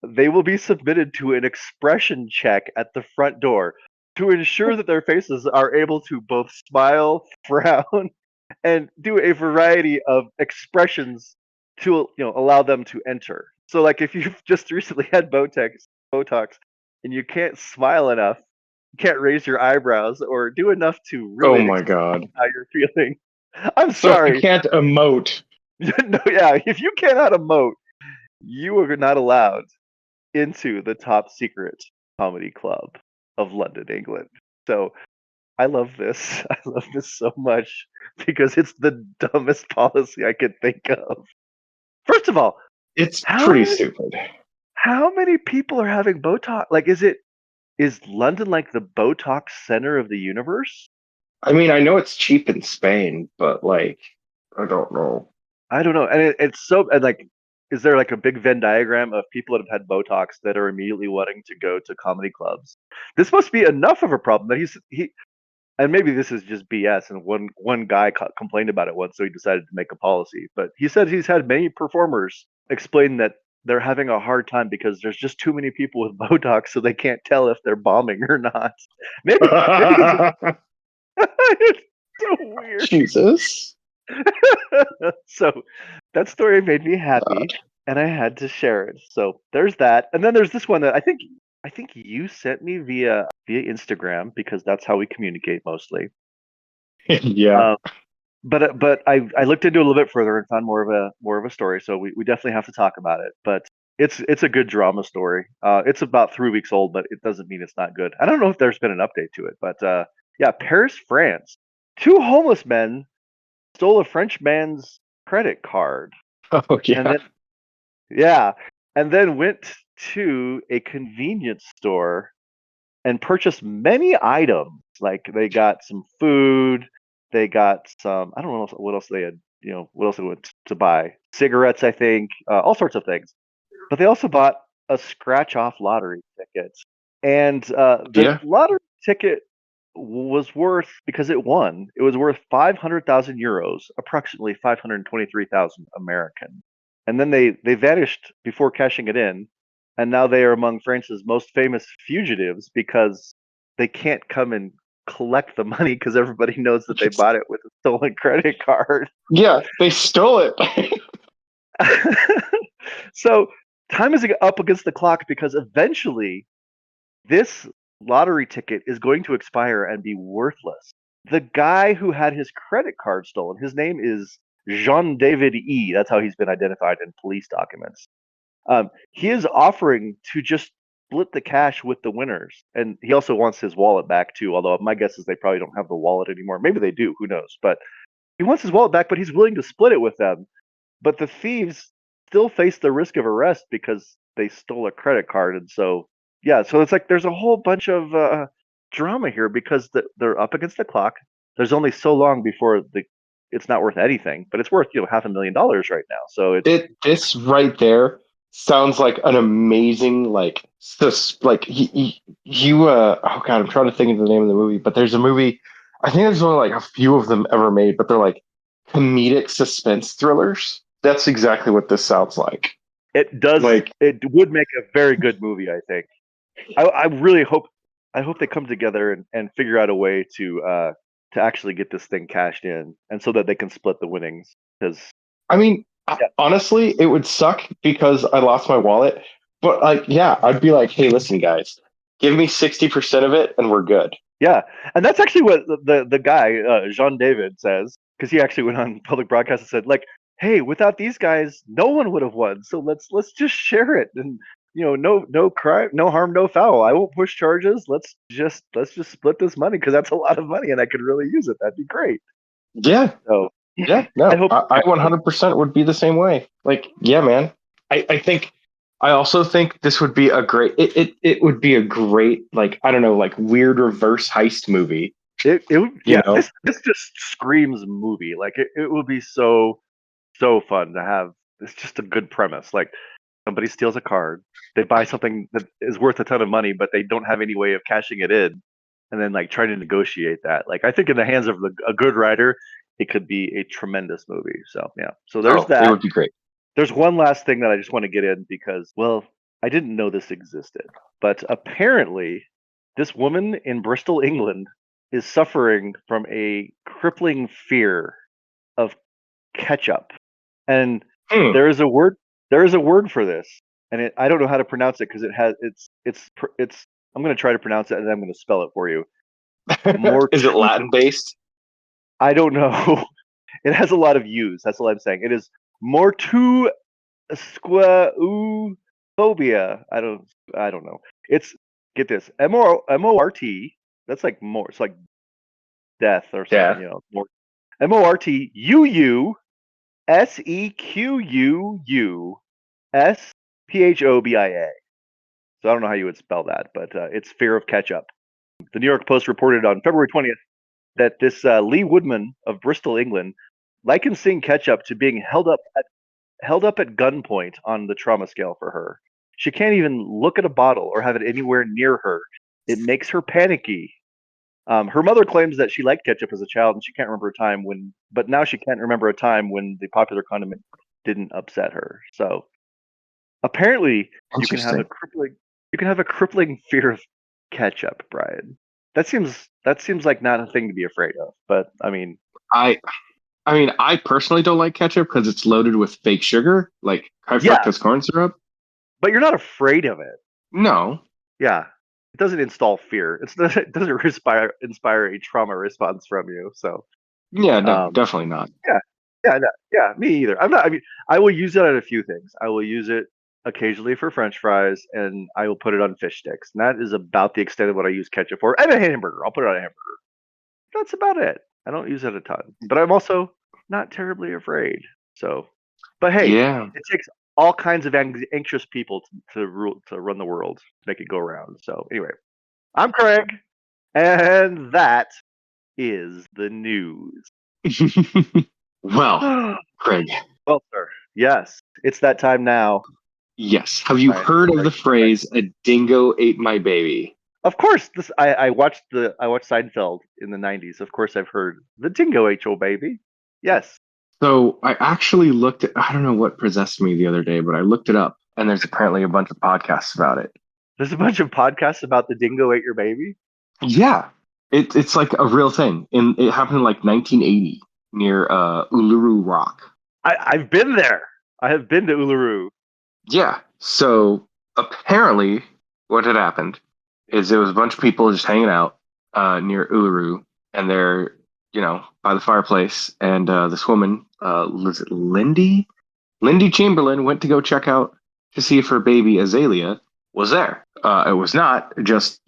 [SPEAKER 2] they will be submitted to an expression check at the front door to ensure that their faces are able to both smile, frown, and do a variety of expressions to allow them to enter. So like if you've just recently had Botox and you can't smile enough, can't raise your eyebrows or do enough to
[SPEAKER 3] Oh
[SPEAKER 2] really
[SPEAKER 3] my
[SPEAKER 2] explain
[SPEAKER 3] god.
[SPEAKER 2] how you're feeling. I'm
[SPEAKER 3] So if you
[SPEAKER 2] sorry.
[SPEAKER 3] can't emote,
[SPEAKER 2] No, yeah, if you cannot emote, you are not allowed into the top secret comedy club of London, England. So I love this. I love this so much because it's the dumbest policy I could think of. First of all,
[SPEAKER 3] it's
[SPEAKER 2] how
[SPEAKER 3] pretty
[SPEAKER 2] many,
[SPEAKER 3] stupid.
[SPEAKER 2] how many people are having Botox? Like, is London like the Botox center of the universe?
[SPEAKER 3] I mean, I know it's cheap in Spain, but like, I don't know.
[SPEAKER 2] I don't know. And it's so and like, is there like a big Venn diagram of people that have had Botox that are immediately wanting to go to comedy clubs? This must be enough of a problem that he and maybe this is just BS. And one guy complained about it once, so he decided to make a policy. But he said he's had many performers explain that they're having a hard time because there's just too many people with Botox, so they can't tell if they're bombing or not. Maybe he just it's so weird.
[SPEAKER 3] Jesus.
[SPEAKER 2] So that story made me
[SPEAKER 3] God.
[SPEAKER 2] happy, and I had to share it. So there's that, and then there's this one that I think you sent me via Instagram because that's how we communicate mostly.
[SPEAKER 3] Yeah.
[SPEAKER 2] Uh, but I looked into it a little bit further and found more of a story. So we definitely have to talk about it. But it's a good drama story. It's about 3 weeks old, but it doesn't mean it's not good. I don't know if there's been an update to it, but yeah, Paris, France. Two homeless men stole a French man's credit card,
[SPEAKER 3] Oh
[SPEAKER 2] and
[SPEAKER 3] yeah.
[SPEAKER 2] then yeah, and then went to a convenience store and purchased many items. Like they got some food, they got some. I don't know what else they had. What else they went to buy? Cigarettes, I think, all sorts of things. But they also bought a scratch-off lottery ticket, and the
[SPEAKER 3] Yeah.
[SPEAKER 2] lottery ticket was worth because it won. It was worth 500,000 euros, approximately 523,000 American. And then they vanished before cashing it in, and now they are among France's most famous fugitives because they can't come and collect the money because everybody knows that they bought it with a stolen credit card.
[SPEAKER 3] Yeah, they stole it.
[SPEAKER 2] So time is up against the clock because eventually this lottery ticket is going to expire and be worthless. The guy who had his credit card stolen, his name is Jean David E. That's how he's been identified in police documents. He is offering to just split the cash with the winners, and he also wants his wallet back too. Although my guess is they probably don't have the wallet anymore. Maybe they do. Who knows? But he wants his wallet back, but he's willing to split it with them. But the thieves still face the risk of arrest because they stole a credit card, and so yeah, so it's like there's a whole bunch of drama here because they're up against the clock. There's only so long before it's not worth anything, but it's worth $500,000 right now. So it's
[SPEAKER 3] This right there sounds like an amazing like you oh god, I'm trying to think of the name of the movie, but there's a movie. I think there's only like a few of them ever made, but they're like comedic suspense thrillers. That's exactly what this sounds like.
[SPEAKER 2] it does
[SPEAKER 3] Like,
[SPEAKER 2] it would make a very good movie, I think. I really hope they come together and figure out a way to actually get this thing cashed in and so that they can split the winnings because
[SPEAKER 3] I mean,
[SPEAKER 2] yeah.
[SPEAKER 3] honestly, it would suck because I lost my wallet. But like, yeah, I'd be like, hey, listen, guys, give me 60% of it and we're good.
[SPEAKER 2] Yeah, and that's actually what the guy Jean David says because he actually went on public broadcast and said like, "Hey, without these guys, no one would have won. So let's just share it and no crime, no harm, no foul. I won't push charges. Let's just split this money because that's a lot of money and I could really use it. That'd be great."
[SPEAKER 3] Yeah,
[SPEAKER 2] So
[SPEAKER 3] yeah,
[SPEAKER 2] I
[SPEAKER 3] no,
[SPEAKER 2] hope
[SPEAKER 3] I 100% would be the same way. Like, yeah, man. I think I also think this would be a great it would be a great like I don't know like weird reverse heist movie.
[SPEAKER 2] it would
[SPEAKER 3] You
[SPEAKER 2] yeah
[SPEAKER 3] know,
[SPEAKER 2] this just screams movie like it would be so fun to have. It's just a good premise like somebody steals a card, they buy something that is worth a ton of money, but they don't have any way of cashing it in, and then like trying to negotiate that. Like I think in the hands of a good writer, it could be a tremendous movie. So yeah, so there's
[SPEAKER 3] oh, it
[SPEAKER 2] that.
[SPEAKER 3] would be great.
[SPEAKER 2] There's one last thing that I just want to get in because well, I didn't know this existed, but apparently, this woman in Bristol, England, is suffering from a crippling fear of ketchup. And
[SPEAKER 3] Hmm.
[SPEAKER 2] there is a word there is a word for this, and I don't know how to pronounce it because it's I'm going to try to pronounce it, and then I'm going to spell it for you.
[SPEAKER 3] Is it
[SPEAKER 2] Mortu.
[SPEAKER 3] Latin based?
[SPEAKER 2] I don't know. It has a lot of U's. That's all I'm saying. It is mortu squaophobia. I don't know. It's get this. MORT. That's like more. It's like death or something,
[SPEAKER 3] Yeah.
[SPEAKER 2] you know. More MORTUUSEQUUSPHOBIA. So I don't know how you would spell that, but it's fear of ketchup. The New York Post reported on February 20th that this Lee Woodman of Bristol, England, likens seeing ketchup to being held up at gunpoint on the trauma scale for her. She can't even look at a bottle or have it anywhere near her. It makes her panicky. Her mother claims that she liked ketchup as a child and she can't remember a time when, but now she can't remember a time when the popular condiment didn't upset her. So apparently,
[SPEAKER 3] Interesting.
[SPEAKER 2] you can have a crippling fear of ketchup, Brian. That seems like not a thing to be afraid of. But I mean,
[SPEAKER 3] I I mean, I personally don't like ketchup because it's loaded with fake sugar, like high
[SPEAKER 2] yeah,
[SPEAKER 3] fructose corn syrup.
[SPEAKER 2] but you're not afraid of it.
[SPEAKER 3] No.
[SPEAKER 2] Yeah, it doesn't install fear. It doesn't inspire a trauma response from you. So
[SPEAKER 3] Yeah, no,
[SPEAKER 2] um,
[SPEAKER 3] definitely not.
[SPEAKER 2] yeah, yeah, no, yeah, me either. I'm not. I mean, I will use it on a few things. I will use it occasionally for French fries, and I will put it on fish sticks. And that is about the extent of what I use ketchup for. And a hamburger. I'll put it on a hamburger. That's about it. I don't use it a ton, but I'm also not terribly afraid. So, but hey,
[SPEAKER 3] Yeah.
[SPEAKER 2] it takes all kinds of anxious people to run the world, to make it go round. So anyway, I'm Craig, and that is the news.
[SPEAKER 3] Well,
[SPEAKER 2] Well,
[SPEAKER 3] Craig,
[SPEAKER 2] sir, yes, it's that time now.
[SPEAKER 3] yes. Have you
[SPEAKER 2] Right.
[SPEAKER 3] heard of the phrase "a dingo ate my baby"?
[SPEAKER 2] Of course, this I watched Seinfeld in the '90s. Of course, I've heard the dingo HO baby. Yes,
[SPEAKER 3] So I actually looked at, I don't know what possessed me the other day, but I looked it up and there's apparently a bunch of podcasts about it.
[SPEAKER 2] there's a bunch of podcasts about the dingo ate your baby.
[SPEAKER 3] Yeah. It's like a real thing. It happened in like 1980 near Uluru Rock.
[SPEAKER 2] I've been there. I have been to Uluru.
[SPEAKER 3] Yeah. So apparently, what had happened is there was a bunch of people just hanging out near Uluru, and they're by the fireplace, and this woman, was it Lindy? Lindy Chamberlain went to go check out to see if her baby Azalea was there. It was not. Just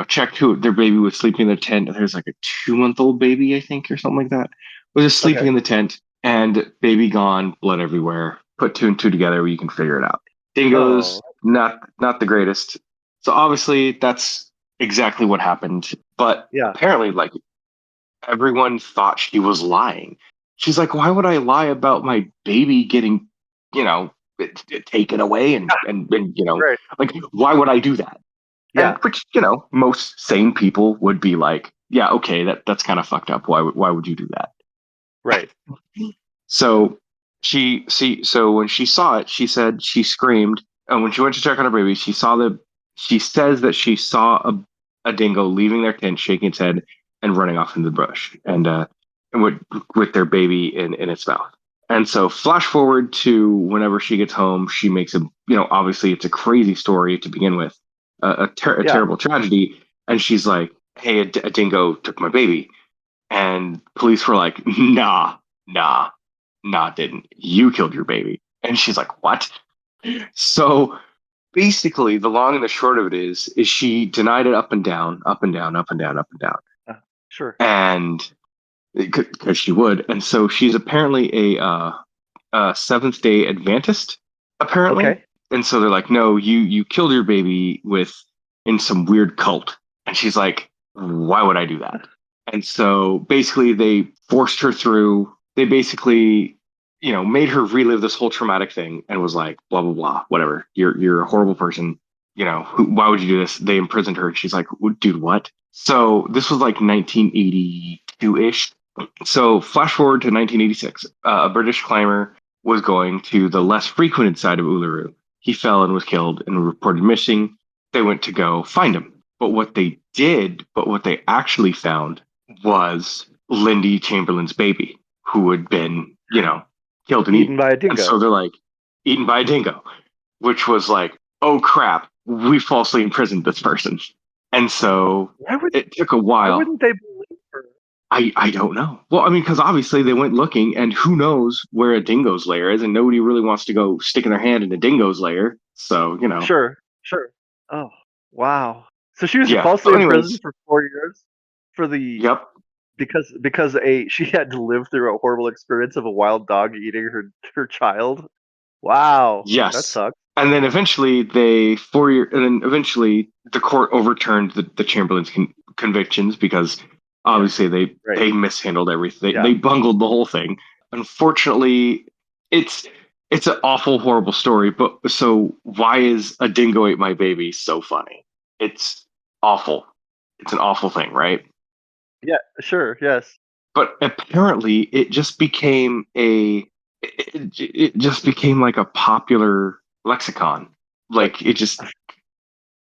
[SPEAKER 3] checked who their baby was sleeping in their tent. There's like a 2-month-old baby, I think, or something like that. Was just sleeping
[SPEAKER 2] Okay.
[SPEAKER 3] in the tent, and baby gone, blood everywhere. Put two and two together, where you can figure it out. Dingoes,
[SPEAKER 2] Oh,
[SPEAKER 3] not the greatest. So obviously, that's exactly what happened. But
[SPEAKER 2] yeah.
[SPEAKER 3] apparently, like everyone thought she was lying. She's like, why would I lie about my baby getting, you know, taken away and
[SPEAKER 2] Right.
[SPEAKER 3] like why would I do that? And
[SPEAKER 2] Yeah.
[SPEAKER 3] which, most sane people would be like, yeah, okay, that's kind of fucked up. Why would you do that?
[SPEAKER 2] Right.
[SPEAKER 3] So so when she saw it, she said she screamed. And when she went to check on her baby, she says that she saw a dingo leaving their tent, shaking its head and running off into the bush, and with their baby in its mouth. And so flash forward to whenever she gets home, she makes obviously it's a crazy story to begin with, a
[SPEAKER 2] Yeah.
[SPEAKER 3] terrible tragedy. And she's like, hey, a dingo took my baby. And police were like, nah, nah, didn't. You killed your baby. And she's like, what? So basically, the long and the short of it is she denied it up and down, up and down, up and down, up and down.
[SPEAKER 2] Uh, sure.
[SPEAKER 3] And because she would. And so she's apparently a Seventh Day Adventist, apparently.
[SPEAKER 2] Okay.
[SPEAKER 3] And so they're like, no, you killed your baby in some weird cult. And she's like, why would I do that? And so basically they forced her through. They basically, made her relive this whole traumatic thing and was like, blah blah blah, whatever. You're a horrible person. Why would you do this? They imprisoned her. And she's like, dude, what? So this was like 1982 ish. So flash forward to 1986. A British climber was going to the less frequented side of Uluru. He fell and was killed and reported missing. They went to go find him. But what they actually found was Lindy Chamberlain's baby, who had been, killed and
[SPEAKER 2] Eaten
[SPEAKER 3] eaten.
[SPEAKER 2] by a
[SPEAKER 3] And so
[SPEAKER 2] dingo.
[SPEAKER 3] they're like, eaten by a dingo, which was like, oh crap. we falsely imprisoned this person. And so
[SPEAKER 2] Why would
[SPEAKER 3] it took a
[SPEAKER 2] why
[SPEAKER 3] while.
[SPEAKER 2] wouldn't they believe her?
[SPEAKER 3] I don't know. Well, I mean, because obviously they went looking, and who knows where a dingo's lair is, and nobody really wants to go sticking their hand in a dingo's lair. So,
[SPEAKER 2] Sure, sure. Oh, wow. So she was
[SPEAKER 3] yeah.
[SPEAKER 2] falsely
[SPEAKER 3] So,
[SPEAKER 2] in prison
[SPEAKER 3] anyways,
[SPEAKER 2] for 4 years for the
[SPEAKER 3] yep.
[SPEAKER 2] because a she had to live through a horrible experience of a wild dog eating her child. Wow, that
[SPEAKER 3] Yes.
[SPEAKER 2] sucks.
[SPEAKER 3] And then eventually they 4 year, and then eventually the court overturned the Chamberlain's convictions because
[SPEAKER 2] Yeah,
[SPEAKER 3] obviously
[SPEAKER 2] right.
[SPEAKER 3] they mishandled everything.
[SPEAKER 2] Yeah.
[SPEAKER 3] They bungled the whole thing. Unfortunately, it's it's an awful, horrible story. But so why is a dingo ate my baby so funny? It's awful. It's an awful thing, right?
[SPEAKER 2] Yeah, sure. Yes.
[SPEAKER 3] But apparently it just became it just became like a popular lexicon.
[SPEAKER 2] Like
[SPEAKER 3] Like it just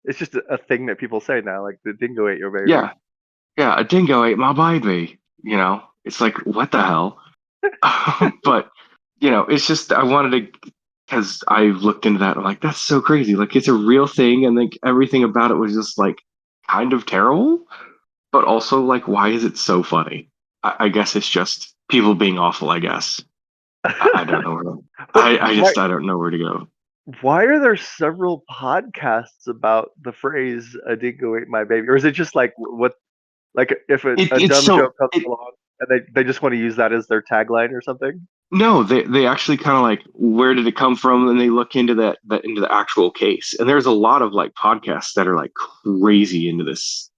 [SPEAKER 2] it's just a thing that people say now, like the dingo ate your baby.
[SPEAKER 3] yeah, yeah, a dingo ate my baby. It's like what the hell? But it's just I wanted to because I looked into that. I'm like, that's so crazy. Like it's a real thing, and like everything about it was just like kind of terrible, but also like, why is it so funny? I guess it's just people being awful. I guess I don't know where
[SPEAKER 2] But
[SPEAKER 3] I don't know where to go.
[SPEAKER 2] why are there several podcasts about the phrase "a dingo ate my baby"? Or is it just like what like if a
[SPEAKER 3] It's
[SPEAKER 2] dumb
[SPEAKER 3] so
[SPEAKER 2] joke comes along and they just want to use that as their tagline or something?
[SPEAKER 3] no, they actually kind of like where did it come from, and they look into that into the actual case. And there's a lot of like podcasts that are like crazy into this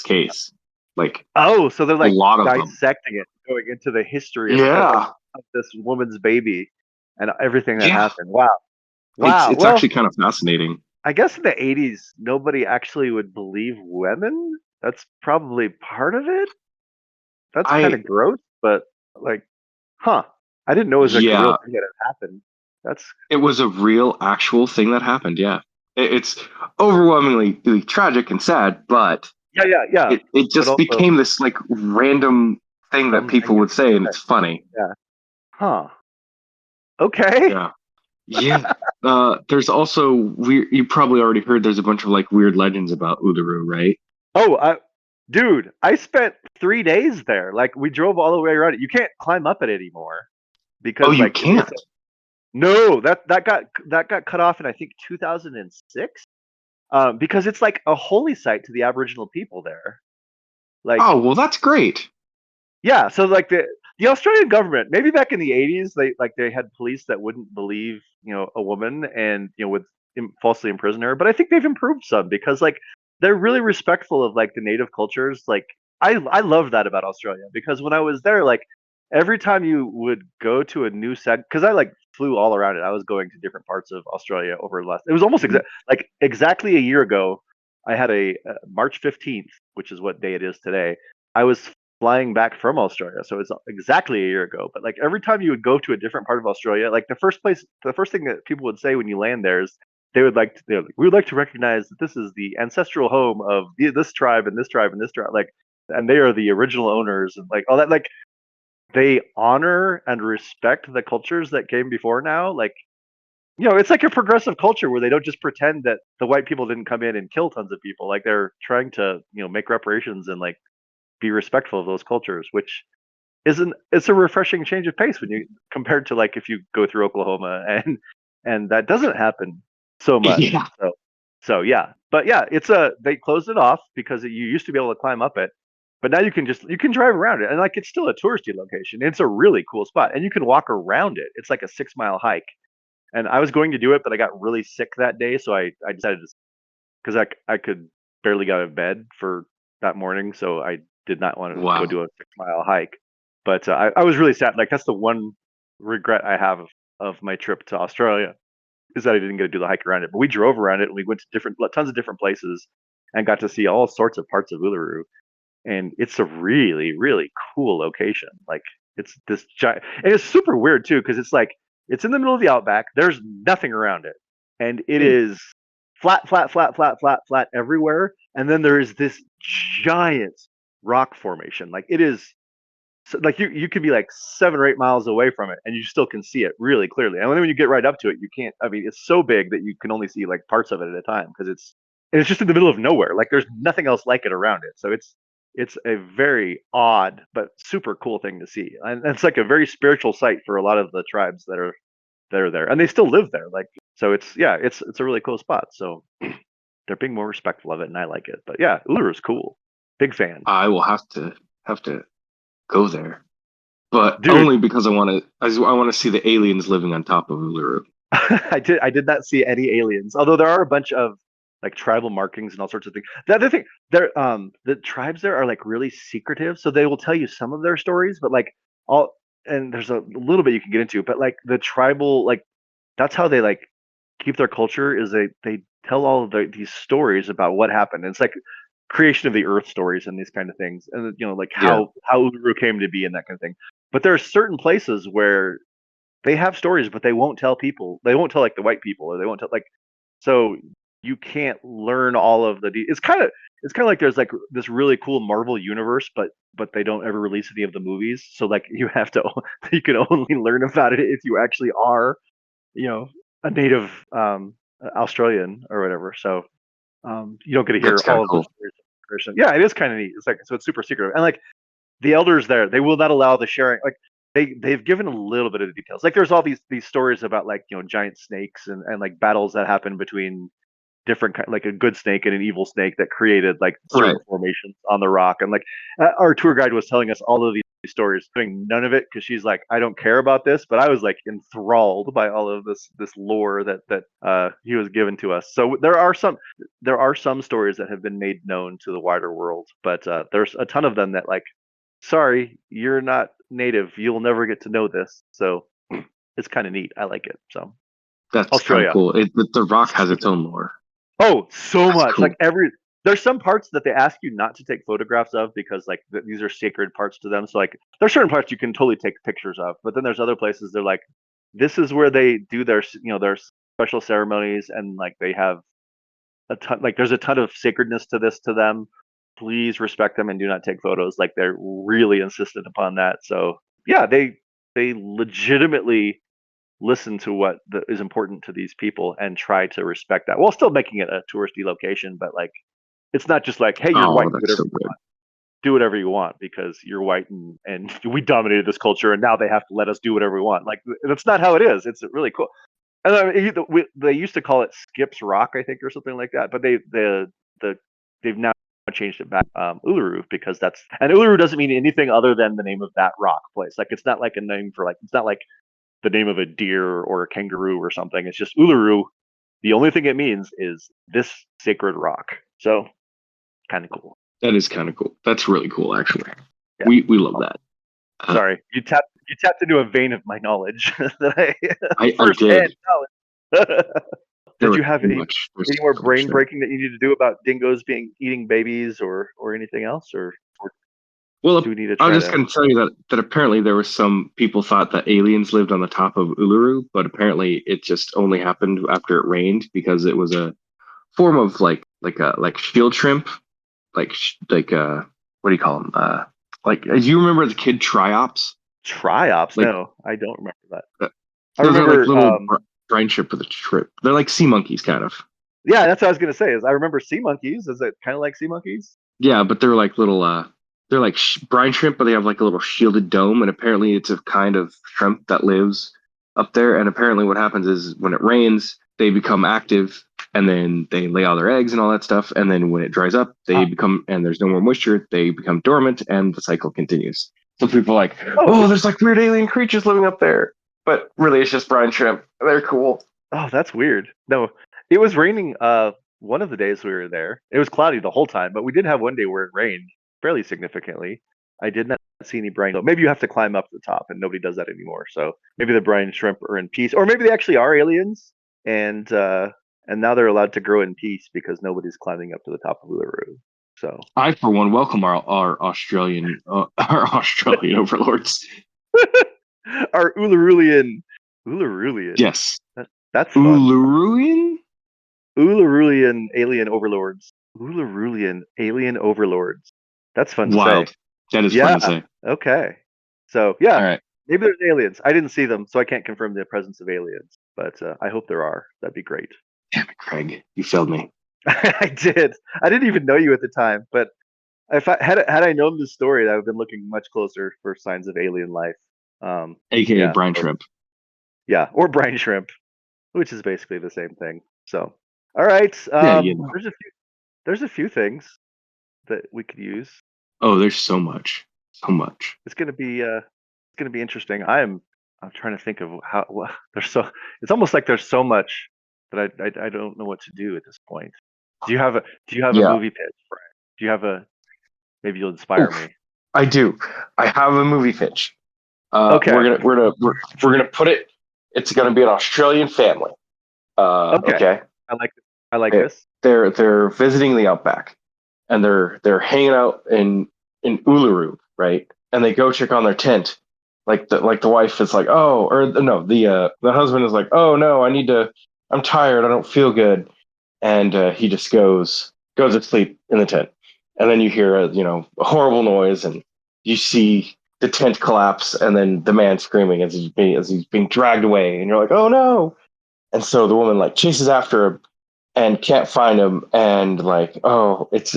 [SPEAKER 3] case, like
[SPEAKER 2] Oh, so they're
[SPEAKER 3] a
[SPEAKER 2] like
[SPEAKER 3] lot of them.
[SPEAKER 2] dissecting it, going into the history
[SPEAKER 3] Yeah,
[SPEAKER 2] of this woman's baby and everything that
[SPEAKER 3] yeah,
[SPEAKER 2] happened. Wow.
[SPEAKER 3] it's
[SPEAKER 2] Wow.
[SPEAKER 3] it's
[SPEAKER 2] Well,
[SPEAKER 3] actually kind of fascinating.
[SPEAKER 2] I guess in the 80s, nobody actually would believe women. That's probably part of it. That's kind
[SPEAKER 3] I
[SPEAKER 2] of gross, but like, huh. I didn't know it was like a real
[SPEAKER 3] Yeah,
[SPEAKER 2] thing that had happened. That's,
[SPEAKER 3] it was a real actual thing that happened. Yeah, it's overwhelmingly really tragic and sad, but
[SPEAKER 2] yeah, yeah, yeah.
[SPEAKER 3] it
[SPEAKER 2] But
[SPEAKER 3] just
[SPEAKER 2] also
[SPEAKER 3] became this like random thing that people
[SPEAKER 2] something
[SPEAKER 3] would say, and
[SPEAKER 2] interesting.
[SPEAKER 3] it's funny.
[SPEAKER 2] Yeah. Huh. Okay.
[SPEAKER 3] Yeah. Yeah. There's also weird. You probably already heard. There's a bunch of like weird legends about Uluru, right?
[SPEAKER 2] Oh, dude, I spent 3 days there. Like, we drove all the way around it. You can't climb up it anymore
[SPEAKER 3] Oh,
[SPEAKER 2] because,
[SPEAKER 3] you
[SPEAKER 2] like,
[SPEAKER 3] can't.
[SPEAKER 2] no, that got cut off in I think 2006. Because it's like a holy site to the Aboriginal people there. Like,
[SPEAKER 3] Oh, well, that's great.
[SPEAKER 2] yeah, so like the Australian government, maybe back in the 80s, they had police that wouldn't believe a woman and would falsely imprison her. But I think they've improved some because like they're really respectful of like the native cultures. Like I love that about Australia because when I was there, like every time you would go to a new set, because I like flew all around it. I was going to different parts of Australia over the last. It was almost
[SPEAKER 3] Mhm.
[SPEAKER 2] like exactly a year ago. I had a March 15th, which is what day it is today. I was flying back from Australia. So it's exactly a year ago. But like every time you would go to a different part of Australia, like the first thing that people would say when you land there is they're like, we would like to recognize that this is the ancestral home of this tribe and this tribe and this tribe. Like, and they are the original owners and like all that. Like they honor and respect the cultures that came before now. Like, it's like a progressive culture where they don't just pretend that the white people didn't come in and kill tons of people. Like they're trying to, make reparations and like be respectful of those cultures, which isn't it's a refreshing change of pace when you compared to like if you go through Oklahoma and that doesn't happen so much.
[SPEAKER 3] Yeah.
[SPEAKER 2] So yeah, but yeah, it's a they closed it off because you used to be able to climb up it, but now you can drive around it and like it's still a touristy location. It's a really cool spot and you can walk around it. It's like a 6 mile hike, and I was going to do it, but I got really sick that day, so I decided to because I could barely get out of bed for that morning, so I did not want to go
[SPEAKER 3] Wow.
[SPEAKER 2] do a 6 mile hike. But I was really sad. Like that's the one regret I have of my trip to Australia is that I didn't get to do the hike around it. But we drove around it and we went to tons of different places and got to see all sorts of parts of Uluru. And it's a really, really cool location. Like it's this giant, and it's super weird too because it's like it's in the middle of the outback. There's nothing around it, and it
[SPEAKER 3] Hmm.
[SPEAKER 2] is flat, flat, flat, flat, flat, flat everywhere. And then there is this giant rock formation. Like it is. So, like you could be like 7 or 8 miles away from it, and you still can see it really clearly. And then when you get right up to it, you can't. I mean, it's so big that you can only see like parts of it at a time because it's just in the middle of nowhere. Like there's nothing else like it around it. So it's a very odd but super cool thing to see, and it's like a very spiritual site for a lot of the tribes that are there, and they still live there. Like so, it's a really cool spot. So they're being more respectful of it, and I like it. But yeah, Uluru is cool. Big fan,
[SPEAKER 3] I will have to go there, but
[SPEAKER 2] dude.
[SPEAKER 3] only because I want to see the aliens living on top of Uluru.
[SPEAKER 2] I did not see any aliens, although there are a bunch of like tribal markings and all sorts of things. The other thing, the tribes there are like really secretive, so they will tell you some of their stories, but like all and there's a little bit you can get into, but like the tribal like that's how they like keep their culture is they tell all of these stories about what happened. And it's like creation of the earth stories and these kind of things, and like
[SPEAKER 3] Yeah,
[SPEAKER 2] how Uluru came to be and that kind of thing. But there are certain places where they have stories, but they won't tell people. They won't tell like the white people, or they won't tell like. So you can't learn all of it's kind of like there's like this really cool Marvel universe, but they don't ever release any of the movies. So like you have to you can only learn about it if you actually are you know a native Australian or whatever. So you don't get to hear
[SPEAKER 3] that's kind
[SPEAKER 2] all
[SPEAKER 3] of
[SPEAKER 2] of the
[SPEAKER 3] cool.
[SPEAKER 2] stories. Yeah, it is kind of neat. It's like so it's super secret, and like the elders there, they will not allow the sharing. Like they've given a little bit of the details. Like there's all these stories about like giant snakes and like battles that happen between different like a good snake and an evil snake that created like
[SPEAKER 3] Right.
[SPEAKER 2] certain formations on the rock. And like our tour guide was telling us all of these stories, doing none of it because she's like, I don't care about this, but I was like enthralled by all of this lore that he was given to us. So there are some stories that have been made known to the wider world, but there's a ton of them that like sorry, you're not native. You'll never get to know this. So it's kind of neat. I like it. So
[SPEAKER 3] That's kind of
[SPEAKER 2] Australia.
[SPEAKER 3] cool. The Rock has its own lore.
[SPEAKER 2] Oh, so
[SPEAKER 3] That's
[SPEAKER 2] much. Like
[SPEAKER 3] cool.
[SPEAKER 2] there's some parts that they ask you not to take photographs of because like these are sacred parts to them. So like there's certain parts you can totally take pictures of, but then there's other places they're like, this is where they do their special ceremonies and like they have a ton like there's a ton of sacredness to this to them. Please respect them and do not take photos. Like they're really insistent upon that. So yeah, they legitimately listen to what is important to these people and try to respect that while still making it a touristy location. But like it's not just like, hey, you're white,
[SPEAKER 3] Oh,
[SPEAKER 2] do
[SPEAKER 3] that's
[SPEAKER 2] whatever
[SPEAKER 3] so
[SPEAKER 2] you
[SPEAKER 3] good.
[SPEAKER 2] want. Do whatever you want because you're white and we dominated this culture and now they have to let us do whatever we want. Like that's not how it is. It's really cool. And they used to call it Skip's Rock, I think, or something like that. But they've now changed it back Uluru because and Uluru doesn't mean anything other than the name of that rock place. Like it's not like a name for like it's not like the name of a deer or a kangaroo or something. It's just Uluru. The only thing it means is this sacred rock. So kind of cool.
[SPEAKER 3] That is kind of cool. That's really cool, actually.
[SPEAKER 2] Yeah.
[SPEAKER 3] We love that. Uh,
[SPEAKER 2] Sorry, you tapped into a vein of my knowledge that I
[SPEAKER 3] I
[SPEAKER 2] firsthand
[SPEAKER 3] did.
[SPEAKER 2] knowledge.
[SPEAKER 3] There
[SPEAKER 2] Did
[SPEAKER 3] was
[SPEAKER 2] you have
[SPEAKER 3] so much.
[SPEAKER 2] any
[SPEAKER 3] There's
[SPEAKER 2] more
[SPEAKER 3] so much
[SPEAKER 2] brain
[SPEAKER 3] there.
[SPEAKER 2] breaking that you need to do about dingoes eating babies or anything else, or do
[SPEAKER 3] Well,
[SPEAKER 2] we need to
[SPEAKER 3] I was
[SPEAKER 2] try
[SPEAKER 3] just
[SPEAKER 2] to?
[SPEAKER 3] going to tell you that apparently there was some people thought that aliens lived on the top of Uluru, but apparently it just only happened after it rained because it was a form of like shield shrimp, what do you call them? Like do you remember the kid triops?
[SPEAKER 2] Triops?
[SPEAKER 3] Like
[SPEAKER 2] No, I don't remember that.
[SPEAKER 3] uh,
[SPEAKER 2] I
[SPEAKER 3] those are like
[SPEAKER 2] remember.
[SPEAKER 3] little brine shrimp with a trip. They're like sea monkeys, kind of.
[SPEAKER 2] Yeah, that's what I was gonna say. Is I remember sea monkeys. Is it kind of like sea monkeys?
[SPEAKER 3] Yeah, but they're like little they're like brine shrimp, but they have like a little shielded dome, and apparently it's a kind of shrimp that lives up there. And apparently what happens is when it rains, they become active and then they lay all their eggs and all that stuff. And then when it dries up, they
[SPEAKER 2] Ah,
[SPEAKER 3] become and there's no more moisture, they become dormant and the cycle continues. So people are like,
[SPEAKER 2] oh,
[SPEAKER 3] oh, there's like weird alien creatures living up there. But really it's just brine shrimp. They're cool.
[SPEAKER 2] oh, that's weird. No, it was raining. One of the days we were there, it was cloudy the whole time, but we did have one day where it rained fairly significantly. I did not see any brine. Maybe you have to climb up to the top, and nobody does that anymore. So maybe the brine shrimp are in peace, or maybe they actually are aliens, and uh, and now they're allowed to grow in peace because nobody's climbing up to the top of Uluru. So
[SPEAKER 3] I for one welcome our Australian our Australian overlords.
[SPEAKER 2] our Ulurulian.
[SPEAKER 3] Yes.
[SPEAKER 2] That's fun.
[SPEAKER 3] Uluruian?
[SPEAKER 2] Ulurulian alien overlords. Ulurulian alien overlords. That's fun to say.
[SPEAKER 3] Wild. That is fun
[SPEAKER 2] Yeah.
[SPEAKER 3] to say.
[SPEAKER 2] Okay. So
[SPEAKER 3] All
[SPEAKER 2] yeah,
[SPEAKER 3] right.
[SPEAKER 2] maybe there's aliens. I didn't see them, so I can't confirm the presence of aliens. But I hope there are. That'd be great.
[SPEAKER 3] Damn it, Craig. You failed me.
[SPEAKER 2] I did. I didn't even know you at the time, but if I had I known this story, I would have been looking much closer for signs of alien life.
[SPEAKER 3] AKA
[SPEAKER 2] Yeah,
[SPEAKER 3] Brine
[SPEAKER 2] so,
[SPEAKER 3] Shrimp.
[SPEAKER 2] yeah, or brine shrimp, which is basically the same thing. So, all right.
[SPEAKER 3] Yeah, you know.
[SPEAKER 2] There's a few things that we could use.
[SPEAKER 3] Oh, there's so much. So much.
[SPEAKER 2] It's gonna be interesting. I'm trying to think of how there's so it's almost like there's so much that I don't know what to do at this point. Do you have a
[SPEAKER 3] Yeah.
[SPEAKER 2] movie pitch, Brian? Do you have a maybe you'll inspire
[SPEAKER 3] Oof.
[SPEAKER 2] me?
[SPEAKER 3] I do. I have a movie pitch.
[SPEAKER 2] Okay.
[SPEAKER 3] We're gonna put it. It's gonna be an Australian family.
[SPEAKER 2] Okay.
[SPEAKER 3] Okay.
[SPEAKER 2] I like this. I like
[SPEAKER 3] They-
[SPEAKER 2] this.
[SPEAKER 3] They're visiting the outback, and they're hanging out in Uluru, right? And they go check on their tent. Like the wife is like, oh, or no, the husband is like, oh no, I'm tired, I don't feel good, and he just goes to sleep in the tent, and then you hear a horrible noise, and you see the tent collapse, and then the man screaming as he's being dragged away, and you're like, oh no, and so the woman like chases after him and can't find him, and like, oh, it's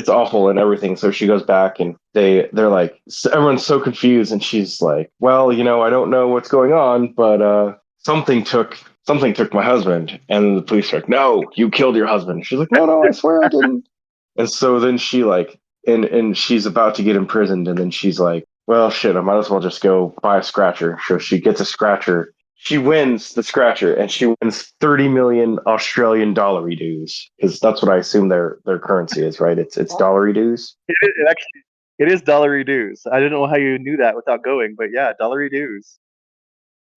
[SPEAKER 3] awful and everything. So she goes back, and they're like, everyone's so confused, and she's like, well, I don't know what's going on, but something took my husband. And the police are like, no, you killed your husband. She's like, no, I swear I didn't. And so then she like, and she's about to get imprisoned, and then she's like, well, shit, I might as well just go buy a scratcher. So she gets a scratcher. She wins the scratcher, and she wins 30 million Australian dollary dues, because that's what I assume their currency is, right? It's dollary dues.
[SPEAKER 2] It actually it is dollary dues. I didn't know how you knew that without going, but yeah, dollary dues.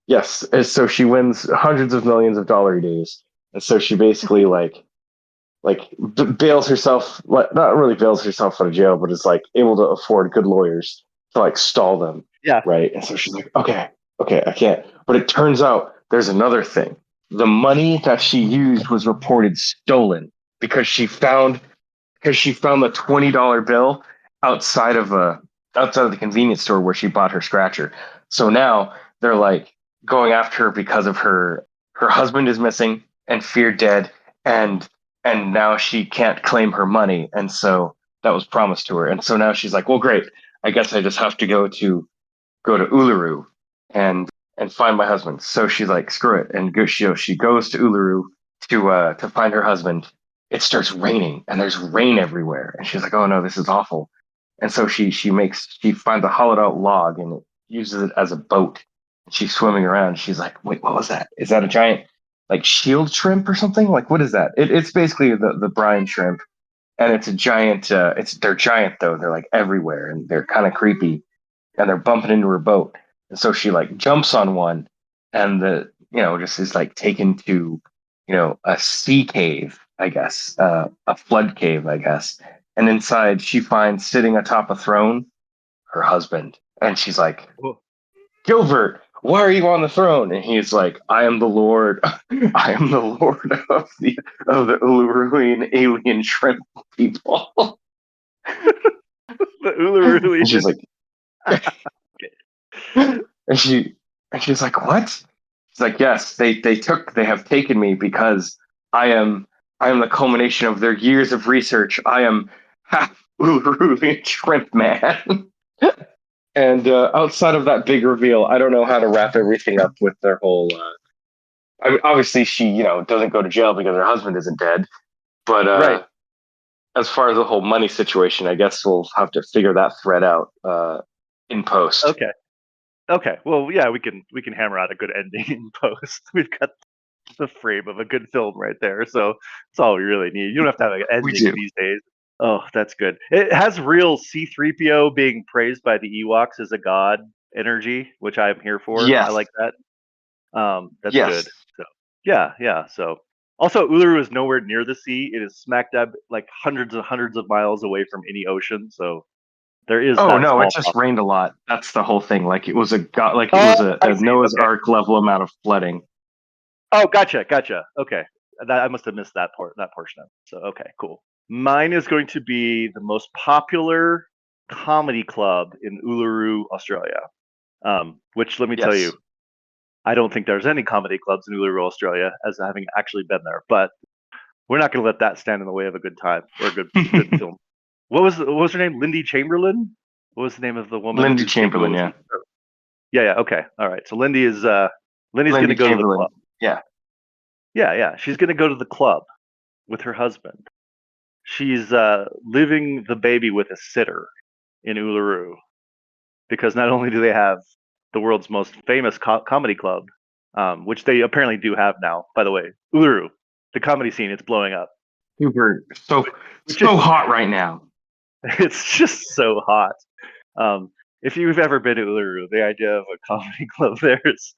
[SPEAKER 3] Yes, and so she wins hundreds of millions of dollary dues, and so she basically bails herself, like, not really bails herself out of jail, but is like able to afford good lawyers to like stall them,
[SPEAKER 2] Yeah.
[SPEAKER 3] right? And so she's like, okay, I can't. But it turns out there's another thing. The money that she used was reported stolen, because she found the $20 bill outside of the convenience store where she bought her scratcher. So now they're like going after her because of her husband is missing and feared dead, and now she can't claim her money, and so that was promised to her. And so now she's like, well, great. I guess I just have to go to Uluru and find my husband. So she's like, screw it, and she goes to Uluru to find her husband. It starts raining, and there's rain everywhere, and she's like, oh no, this is awful. And so she finds a hollowed out log, and it uses it as a boat. She's swimming around. She's like, wait, what was that? Is that a giant like shield shrimp or something? Like, what is that? It's basically the brine shrimp, and it's a giant. They're giant though. They're like everywhere, and they're kind of creepy, and they're bumping into her boat. And so she like jumps on one, and just is like taken to a sea cave, I guess, a flood cave, I guess. And inside, she finds sitting atop a throne her husband, and she's like,
[SPEAKER 2] Well,
[SPEAKER 3] Gilbert, why are you on the throne? And he's like, I am the Lord. I am the Lord of the Uluruan alien shrimp people.
[SPEAKER 2] the Uluru.
[SPEAKER 3] And she's like, and she's like, what? She's like, yes, they have taken me because I am the culmination of their years of research. I am half Uluruan shrimp man. And outside of that big reveal, I don't know how to wrap everything up with their whole. I mean, obviously, she doesn't go to jail because her husband isn't dead. But
[SPEAKER 2] Right.
[SPEAKER 3] as far as the whole money situation, I guess we'll have to figure that thread out in post.
[SPEAKER 2] Okay. Okay. Well, yeah, we can hammer out a good ending in post. We've got the frame of a good film right there. So that's all we really need. You don't have to have an
[SPEAKER 3] We
[SPEAKER 2] ending
[SPEAKER 3] do.
[SPEAKER 2] these days. Oh, that's good. It has real C3PO being praised by the Ewoks as a god energy, which I'm here for. I
[SPEAKER 3] Yes.
[SPEAKER 2] like that. That's
[SPEAKER 3] Yes.
[SPEAKER 2] good. So yeah. So also Uluru is nowhere near the sea. It is smack dab like hundreds and hundreds of miles away from any ocean. So there is
[SPEAKER 3] Oh
[SPEAKER 2] that
[SPEAKER 3] no, it
[SPEAKER 2] small
[SPEAKER 3] just
[SPEAKER 2] possibility.
[SPEAKER 3] rained a lot. That's the whole thing. Like it was
[SPEAKER 2] Oh, I
[SPEAKER 3] a
[SPEAKER 2] see.
[SPEAKER 3] Noah's
[SPEAKER 2] Okay.
[SPEAKER 3] Ark level amount of flooding.
[SPEAKER 2] Oh, gotcha. Okay. I must have missed that portion of it. So okay, cool. Mine is going to be the most popular comedy club in Uluru, Australia. Which let me tell you,
[SPEAKER 3] Yes.
[SPEAKER 2] I don't think there's any comedy clubs in Uluru, Australia, as having actually been there. But we're not going to let that stand in the way of a good time or a good film. What was her name? Lindy Chamberlain. What was the name of the woman
[SPEAKER 3] Lindy
[SPEAKER 2] whose dingo
[SPEAKER 3] Chamberlain,
[SPEAKER 2] was
[SPEAKER 3] yeah.
[SPEAKER 2] eaten? Yeah. Okay. All right. So Lindy's going
[SPEAKER 3] Lindy
[SPEAKER 2] to go to the club.
[SPEAKER 3] Chamberlain. Yeah.
[SPEAKER 2] Yeah. She's going to go to the club with her husband. She's leaving the baby with a sitter in Uluru because not only do they have the world's most famous comedy club, which they apparently do have now, by the way, Uluru, the comedy scene, it's blowing up.
[SPEAKER 3] Super. So
[SPEAKER 2] Which is,
[SPEAKER 3] hot right now.
[SPEAKER 2] it's just so hot. If you've ever been to Uluru, the idea of a comedy club there is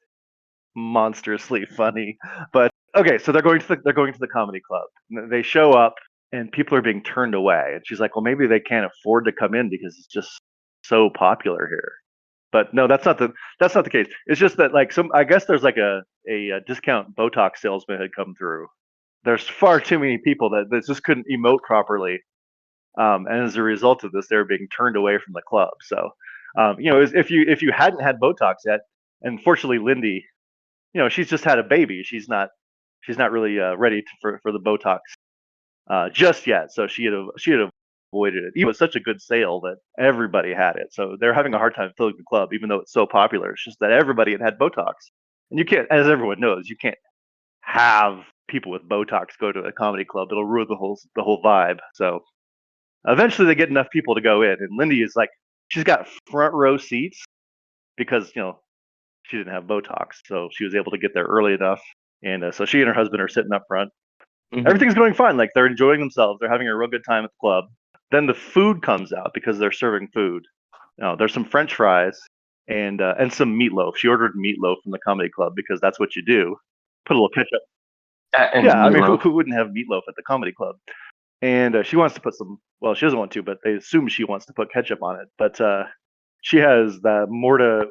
[SPEAKER 2] monstrously funny. But okay, so they're going to the comedy club. They show up and people are being turned away. And she's like, well, maybe they can't afford to come in because it's just so popular here. But no, that's not the case. It's just that like I guess there's like a discount Botox salesman had come through. There's far too many people that just couldn't emote properly. And as a result of this, they were being turned away from the club. So, if you hadn't had Botox yet, and fortunately, Lindy, she's just had a baby. She's not really ready for the Botox just yet. So she had avoided it. It was such a good sale that everybody had it. So they're having a hard time filling the club, even though it's so popular. It's just that everybody had Botox, and you can't, as everyone knows, you can't have people with Botox go to a comedy club. It'll ruin the whole vibe. So eventually, they get enough people to go in, and Lindy is like, she's got front row seats because she didn't have Botox, so she was able to get there early enough. And so she and her husband are sitting up front.
[SPEAKER 3] Mhm.
[SPEAKER 2] Everything's going fine. Like they're enjoying themselves. They're having a real good time at the club. Then the food comes out because they're serving food. There's some French fries and some meatloaf. She ordered meatloaf from the comedy club because that's what you do. Put a little ketchup.
[SPEAKER 3] And
[SPEAKER 2] Yeah, I mean,
[SPEAKER 3] meatloaf.
[SPEAKER 2] who wouldn't have meatloaf at the comedy club? And she wants to put some. Well, she doesn't want to, but they assume she wants to put ketchup on it. But she has the morta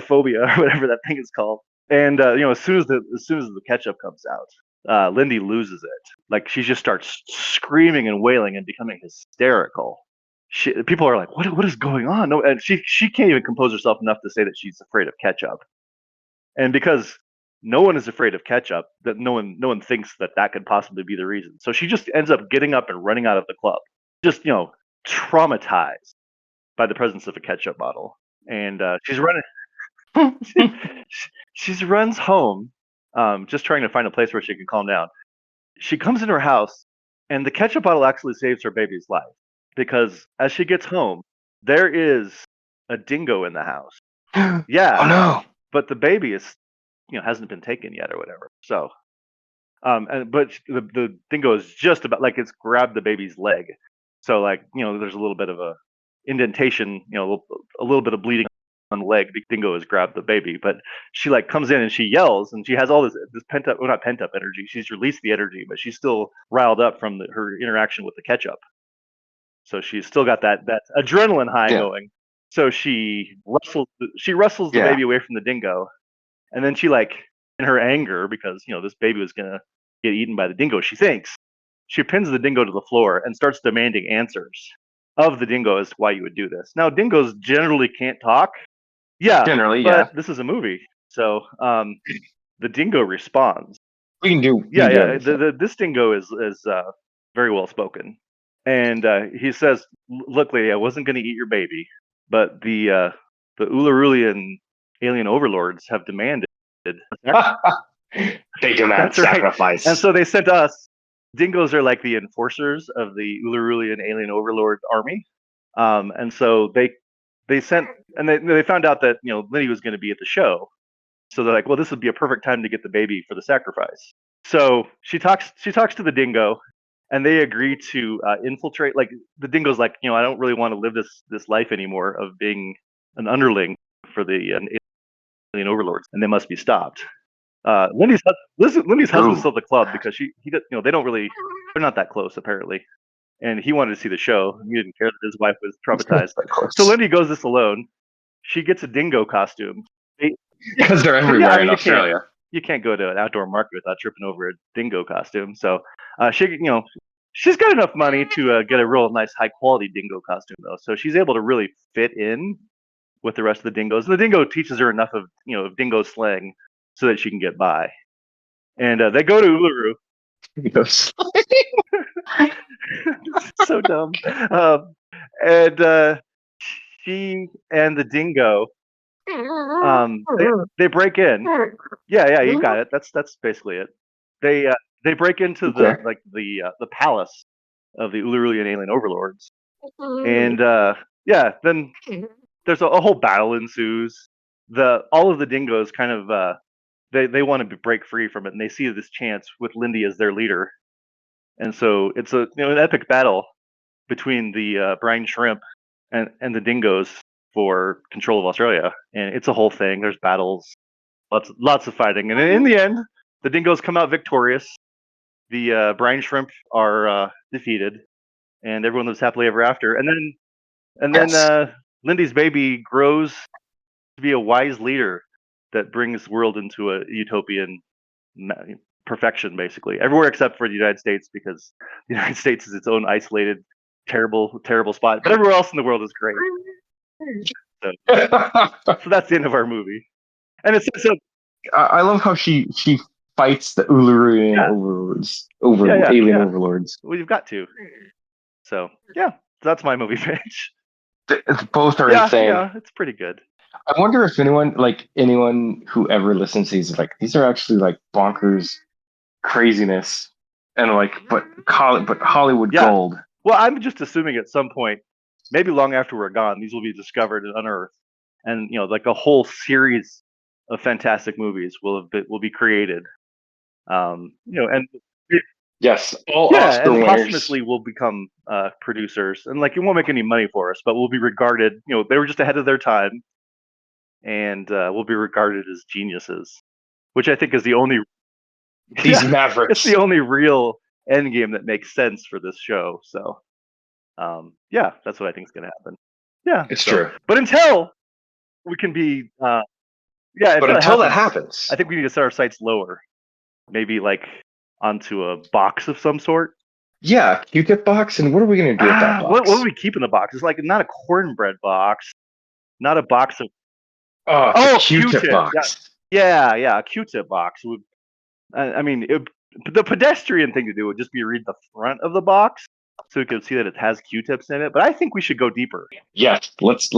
[SPEAKER 2] phobia or whatever that thing is called. And as soon as the ketchup comes out, Lindy loses it. Like she just starts screaming and wailing and becoming hysterical. People are like, "What is going on?" No, and she can't even compose herself enough to say that she's afraid of ketchup. And because no one is afraid of ketchup, that no one thinks that could possibly be the reason. So she just ends up getting up and running out of the club, just traumatized by the presence of a ketchup bottle. And she's running. She runs home, just trying to find a place where she can calm down. She comes into her house, and the ketchup bottle actually saves her baby's life because as she gets home, there is a dingo in the house. Yeah.
[SPEAKER 3] Oh no.
[SPEAKER 2] But the baby is, hasn't been taken yet or whatever. So, but the dingo is just about like it's grabbed the baby's leg. So like, there's a little bit of a indentation, a little bit of bleeding on the leg. The dingo has grabbed the baby, but she like comes in and she yells and she has all this pent up, well, not pent up energy. She's released the energy, but she's still riled up from her interaction with the ketchup. So she's still got that adrenaline high going. So she rustles the baby away from the dingo, and then she like in her anger because this baby was gonna get eaten by the dingo. She pins the dingo to the floor and starts demanding answers of the dingo as to why you would do this. Now dingoes generally can't talk. Yeah,
[SPEAKER 3] Generally,
[SPEAKER 2] but this is a movie, so the dingo responds.
[SPEAKER 3] We can do.
[SPEAKER 2] Yeah. This dingo is very well spoken, and he says, "Look, lady, I wasn't going to eat your baby, but the Ulurulian alien overlords have demanded."
[SPEAKER 3] They demand sacrifice.
[SPEAKER 2] Right. And so they sent us. Dingoes are like the enforcers of the Ulurulian alien overlord army, and so they sent and they found out that Lindy was going to be at the show, so they're like, well, this would be a perfect time to get the baby for the sacrifice. So she talks to the dingo, and they agree to infiltrate. Like the dingo's like, I don't really want to live this life anymore of being an underling for the alien overlords, and they must be stopped. Lindy's husband's still at the club because they don't really, they're not that close apparently, and he wanted to see the show. He didn't care that his wife was traumatized. So Lindy goes this alone. She gets a dingo costume
[SPEAKER 3] because they're everywhere in Australia.
[SPEAKER 2] You can't go to an outdoor market without tripping over a dingo costume. So she's got enough money to get a real nice high quality dingo costume though, so she's able to really fit in with the rest of the dingoes. And the dingo teaches her enough of of dingo slang so that she can get by. And they go to Uluru.
[SPEAKER 3] Yes.
[SPEAKER 2] So dumb. And she and the dingo, they break in. Yeah, you got it. That's basically it. They break into
[SPEAKER 3] Okay.
[SPEAKER 2] the palace of the Ulurulian alien overlords, and then there's a whole battle ensues. All of the dingoes kind of they want to break free from it, and they see this chance with Lindy as their leader, and so it's an epic battle between the brine shrimp and the dingoes for control of Australia, and it's a whole thing. There's battles, lots of fighting, and in the end, the dingoes come out victorious. The brine shrimp are defeated, and everyone lives happily ever after. And then
[SPEAKER 3] Yes.
[SPEAKER 2] Lindy's baby grows to be a wise leader that brings the world into a utopian perfection, basically everywhere except for the United States, because the United States is its own isolated, terrible spot. But everywhere else in the world is great. So that's the end of our movie. And it's
[SPEAKER 3] I love how she fights the Uluru
[SPEAKER 2] Yeah.
[SPEAKER 3] overlords, alien
[SPEAKER 2] Yeah.
[SPEAKER 3] overlords.
[SPEAKER 2] Well, you've got to. So yeah, that's my movie pitch.
[SPEAKER 3] Both are
[SPEAKER 2] Yeah,
[SPEAKER 3] insane.
[SPEAKER 2] yeah, it's pretty good.
[SPEAKER 3] I wonder if anyone who ever listens to these is like, these are actually like bonkers craziness, and but Hollywood
[SPEAKER 2] Yeah.
[SPEAKER 3] gold.
[SPEAKER 2] Well, I'm just assuming at some point, maybe long after we're gone, these will be discovered and unearthed, and like a whole series of fantastic movies will be created. And
[SPEAKER 3] Yes, all
[SPEAKER 2] yeah,
[SPEAKER 3] Oscar
[SPEAKER 2] and
[SPEAKER 3] winners.
[SPEAKER 2] posthumously we'll become producers, and it won't make any money for us, but we'll be regarded. They were just ahead of their time, and we'll be regarded as geniuses, which I think is the only.
[SPEAKER 3] These
[SPEAKER 2] Yeah,
[SPEAKER 3] mavericks.
[SPEAKER 2] it's the only real end game that makes sense for this show. So, yeah, that's what I think is going to happen. Yeah,
[SPEAKER 3] It's true.
[SPEAKER 2] But until we can be,
[SPEAKER 3] But until that happens,
[SPEAKER 2] I think we need to set our sights lower. Maybe onto a box of some sort.
[SPEAKER 3] Yeah, Q-tip box. And what are we going to do with that box?
[SPEAKER 2] What do we keep in the box? It's not a cornbread box, not a box of.
[SPEAKER 3] Oh, Q-tip box.
[SPEAKER 2] Yeah, a Q-tip box. I mean, the pedestrian thing to do would just be read the front of the box so we could see that it has Q-tips in it. But I think we should go deeper.
[SPEAKER 3] Yes, let's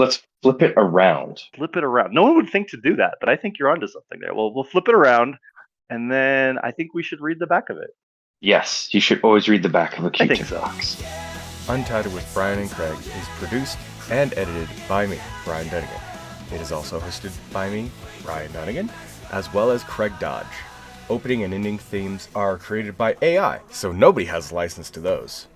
[SPEAKER 3] flip it around.
[SPEAKER 2] Flip it around. No one would think to do that, but I think you're onto something there. Well, we'll flip it around, and then I think we should read the back of it.
[SPEAKER 3] Yes, you should always read the back of a Q-tip box.
[SPEAKER 4] Untitled with Brian and Craig is produced and edited by me, Brian Dunnigan. It is also hosted by me, Brian Dunnigan, as well as Craig Dodge. Opening and ending themes are created by AI, so nobody has license to those.